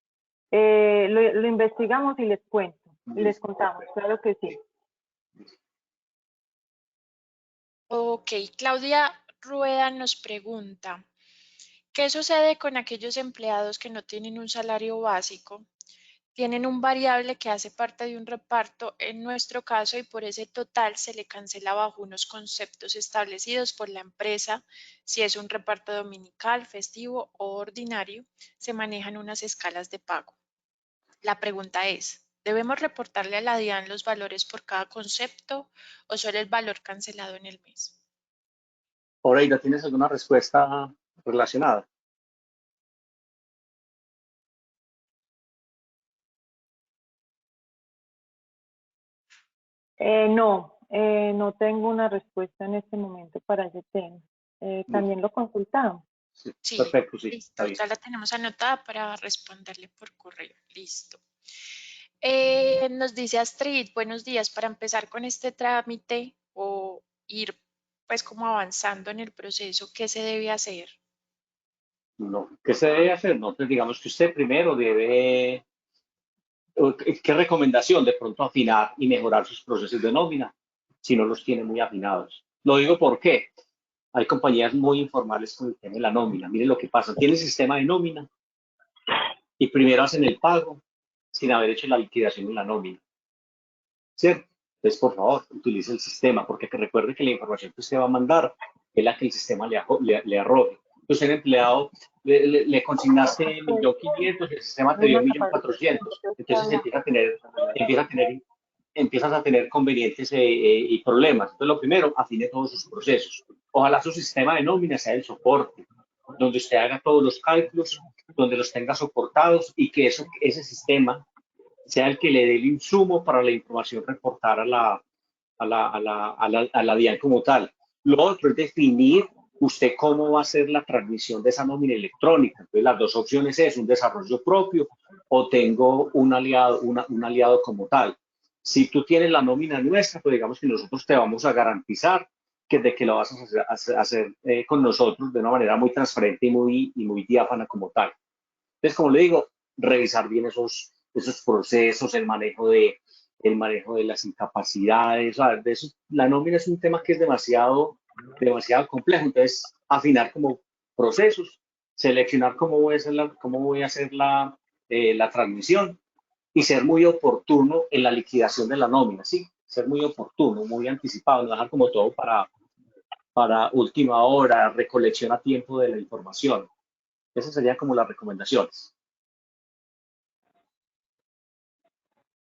Lo investigamos y les cuento, y les contamos, claro que sí. Ok, Claudia Rueda nos pregunta, ¿qué sucede con aquellos empleados que no tienen un salario básico? Tienen un variable que hace parte de un reparto en nuestro caso y por ese total se le cancela bajo unos conceptos establecidos por la empresa. Si es un reparto dominical, festivo o ordinario, se manejan unas escalas de pago. La pregunta es, ¿debemos reportarle a la DIAN los valores por cada concepto o solo el valor cancelado en el mes? Oreira, ¿tienes alguna respuesta relacionada? No tengo una respuesta en este momento para ese tema. También lo consultamos. Sí, Sí, perfecto, sí, está listo, bien. ya la tenemos anotada para responderle por correo. Listo. Nos dice Astrid, buenos días, para empezar con este trámite o ir pues como avanzando en el proceso, ¿qué se debe hacer? No, ¿qué se debe hacer? No, pues digamos que usted primero debe, ¿qué recomendación? De pronto afinar y mejorar sus procesos de nómina, si no los tiene muy afinados. Lo digo porque hay compañías muy informales con el tema de la nómina. Miren lo que pasa, tiene sistema de nómina y primero hacen el pago sin haber hecho la liquidación en la nómina, ¿cierto? Entonces, por favor, utilice el sistema, porque recuerde que la información que usted va a mandar es la que el sistema le arroje. Entonces, el empleado le consignaste 1.500.000 y el sistema te dio Algunos aparecen 1.400.000. Entonces en la empiezas a tener convenientes y problemas. Entonces, lo primero, afine todos sus procesos. Ojalá su sistema de nómina sea el soporte, donde usted haga todos los cálculos, donde los tenga soportados y que ese sistema sea el que le dé el insumo para la información reportar a la DIAN como tal. Lo otro es definir ¿usted cómo va a hacer la transmisión de esa nómina electrónica? Entonces, las dos opciones es un desarrollo propio o tengo un aliado, un aliado como tal. Si tú tienes la nómina nuestra, pues digamos que nosotros te vamos a garantizar de que lo vas a hacer con nosotros de una manera muy transparente y muy diáfana como tal. Entonces, como le digo, revisar bien esos procesos, el manejo de las incapacidades. O sea, la nómina es un tema que es demasiado complejo. Entonces, afinar como procesos, seleccionar cómo voy a hacer la transmisión y ser muy oportuno en la liquidación de la nómina, ¿sí? Ser muy oportuno, muy anticipado, no dejar como todo para última hora, recolección a tiempo de la información. Esas serían como las recomendaciones.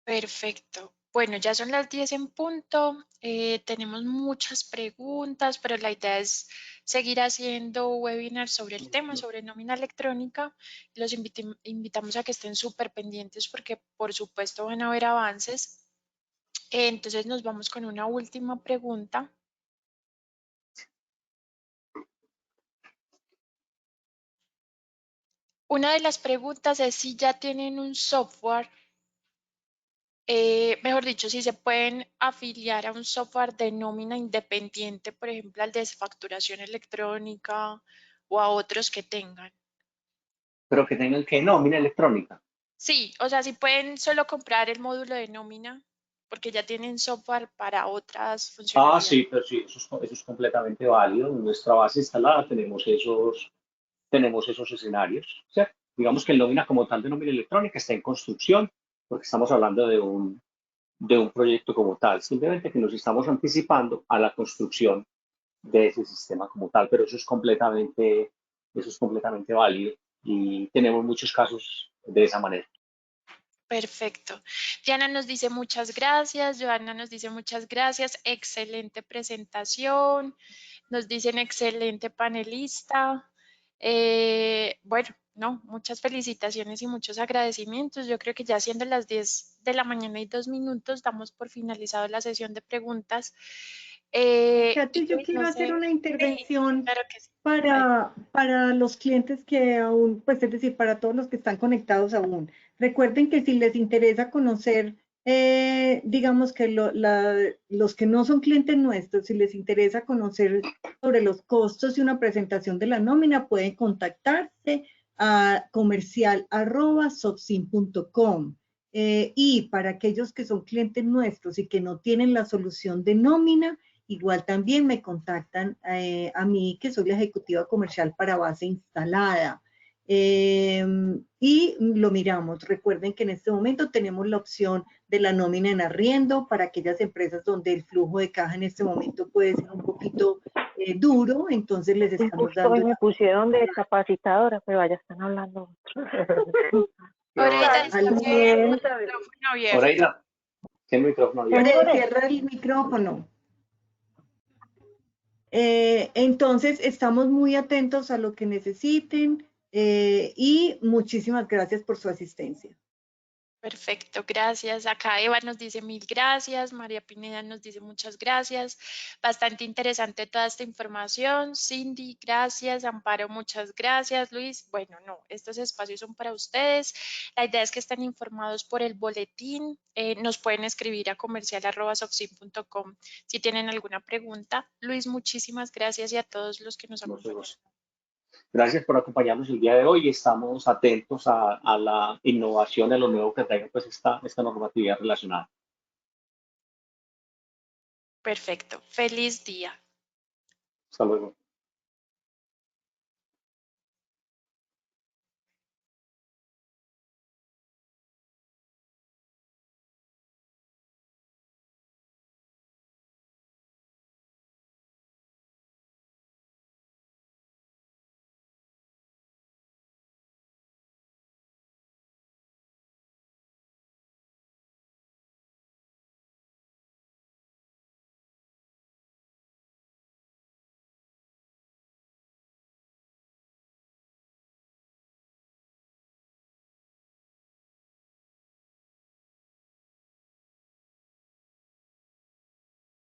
Perfecto. Bueno, ya son las 10 en punto. Tenemos muchas preguntas, pero la idea es seguir haciendo webinars sobre el tema, sobre nómina electrónica. Los invitamos a que estén súper pendientes porque, por supuesto, van a haber avances. Entonces, nos vamos con una última pregunta. Una de las preguntas es si ya tienen un software. Mejor dicho, si se pueden afiliar a un software de nómina independiente, por ejemplo, al de facturación electrónica o a otros que tengan. Pero que tengan que nómina electrónica. Sí, o sea, si pueden solo comprar el módulo de nómina, porque ya tienen software para otras funcionalidades. Sí, pero sí, eso es completamente válido. En nuestra base instalada tenemos esos escenarios. ¿Cierto? Digamos que el nómina como tal de nómina electrónica está en construcción, porque estamos hablando de un proyecto como tal. Simplemente que nos estamos anticipando a la construcción de ese sistema como tal, pero eso es completamente válido y tenemos muchos casos de esa manera. Perfecto. Diana nos dice muchas gracias, Joana nos dice muchas gracias, excelente presentación, nos dicen excelente panelista. Bueno, no, muchas felicitaciones y muchos agradecimientos. Yo creo que ya siendo las 10 de la mañana y 2 minutos, damos por finalizado la sesión de preguntas. Katy, yo quiero hacer una intervención claro que sí. para los clientes que aún, pues es decir, para todos los que están conectados aún. Recuerden que si les interesa conocer, digamos que los que no son clientes nuestros, si les interesa conocer sobre los costos y una presentación de la nómina, pueden contactarse a comercial@sofsin.com. Y para aquellos que son clientes nuestros y que no tienen la solución de nómina, igual también me contactan a mí, que soy la ejecutiva comercial para base instalada. Y lo miramos. Recuerden que en este momento tenemos la opción de la nómina en arriendo para aquellas empresas donde el flujo de caja en este momento puede ser un poquito duro, entonces les estamos dando... Hoy me pusieron de capacitadora, pero allá están hablando. Ahorita el micrófono abierto. Cierra el micrófono. Entonces, estamos muy atentos a lo que necesiten y muchísimas gracias por su asistencia. Perfecto, gracias. Acá Eva nos dice 1000 gracias, María Pineda nos dice muchas gracias. Bastante interesante toda esta información. Cindy, gracias. Amparo, muchas gracias. Luis, bueno, no, estos espacios son para ustedes. La idea es que estén informados por el boletín. Nos pueden escribir a comercial@sofsin.com si tienen alguna pregunta. Luis, muchísimas gracias y a todos los que nos acompañan. Gracias por acompañarnos el día de hoy. Estamos atentos a la innovación, a lo nuevo que traiga pues esta normatividad relacionada. Perfecto. Feliz día. Hasta luego.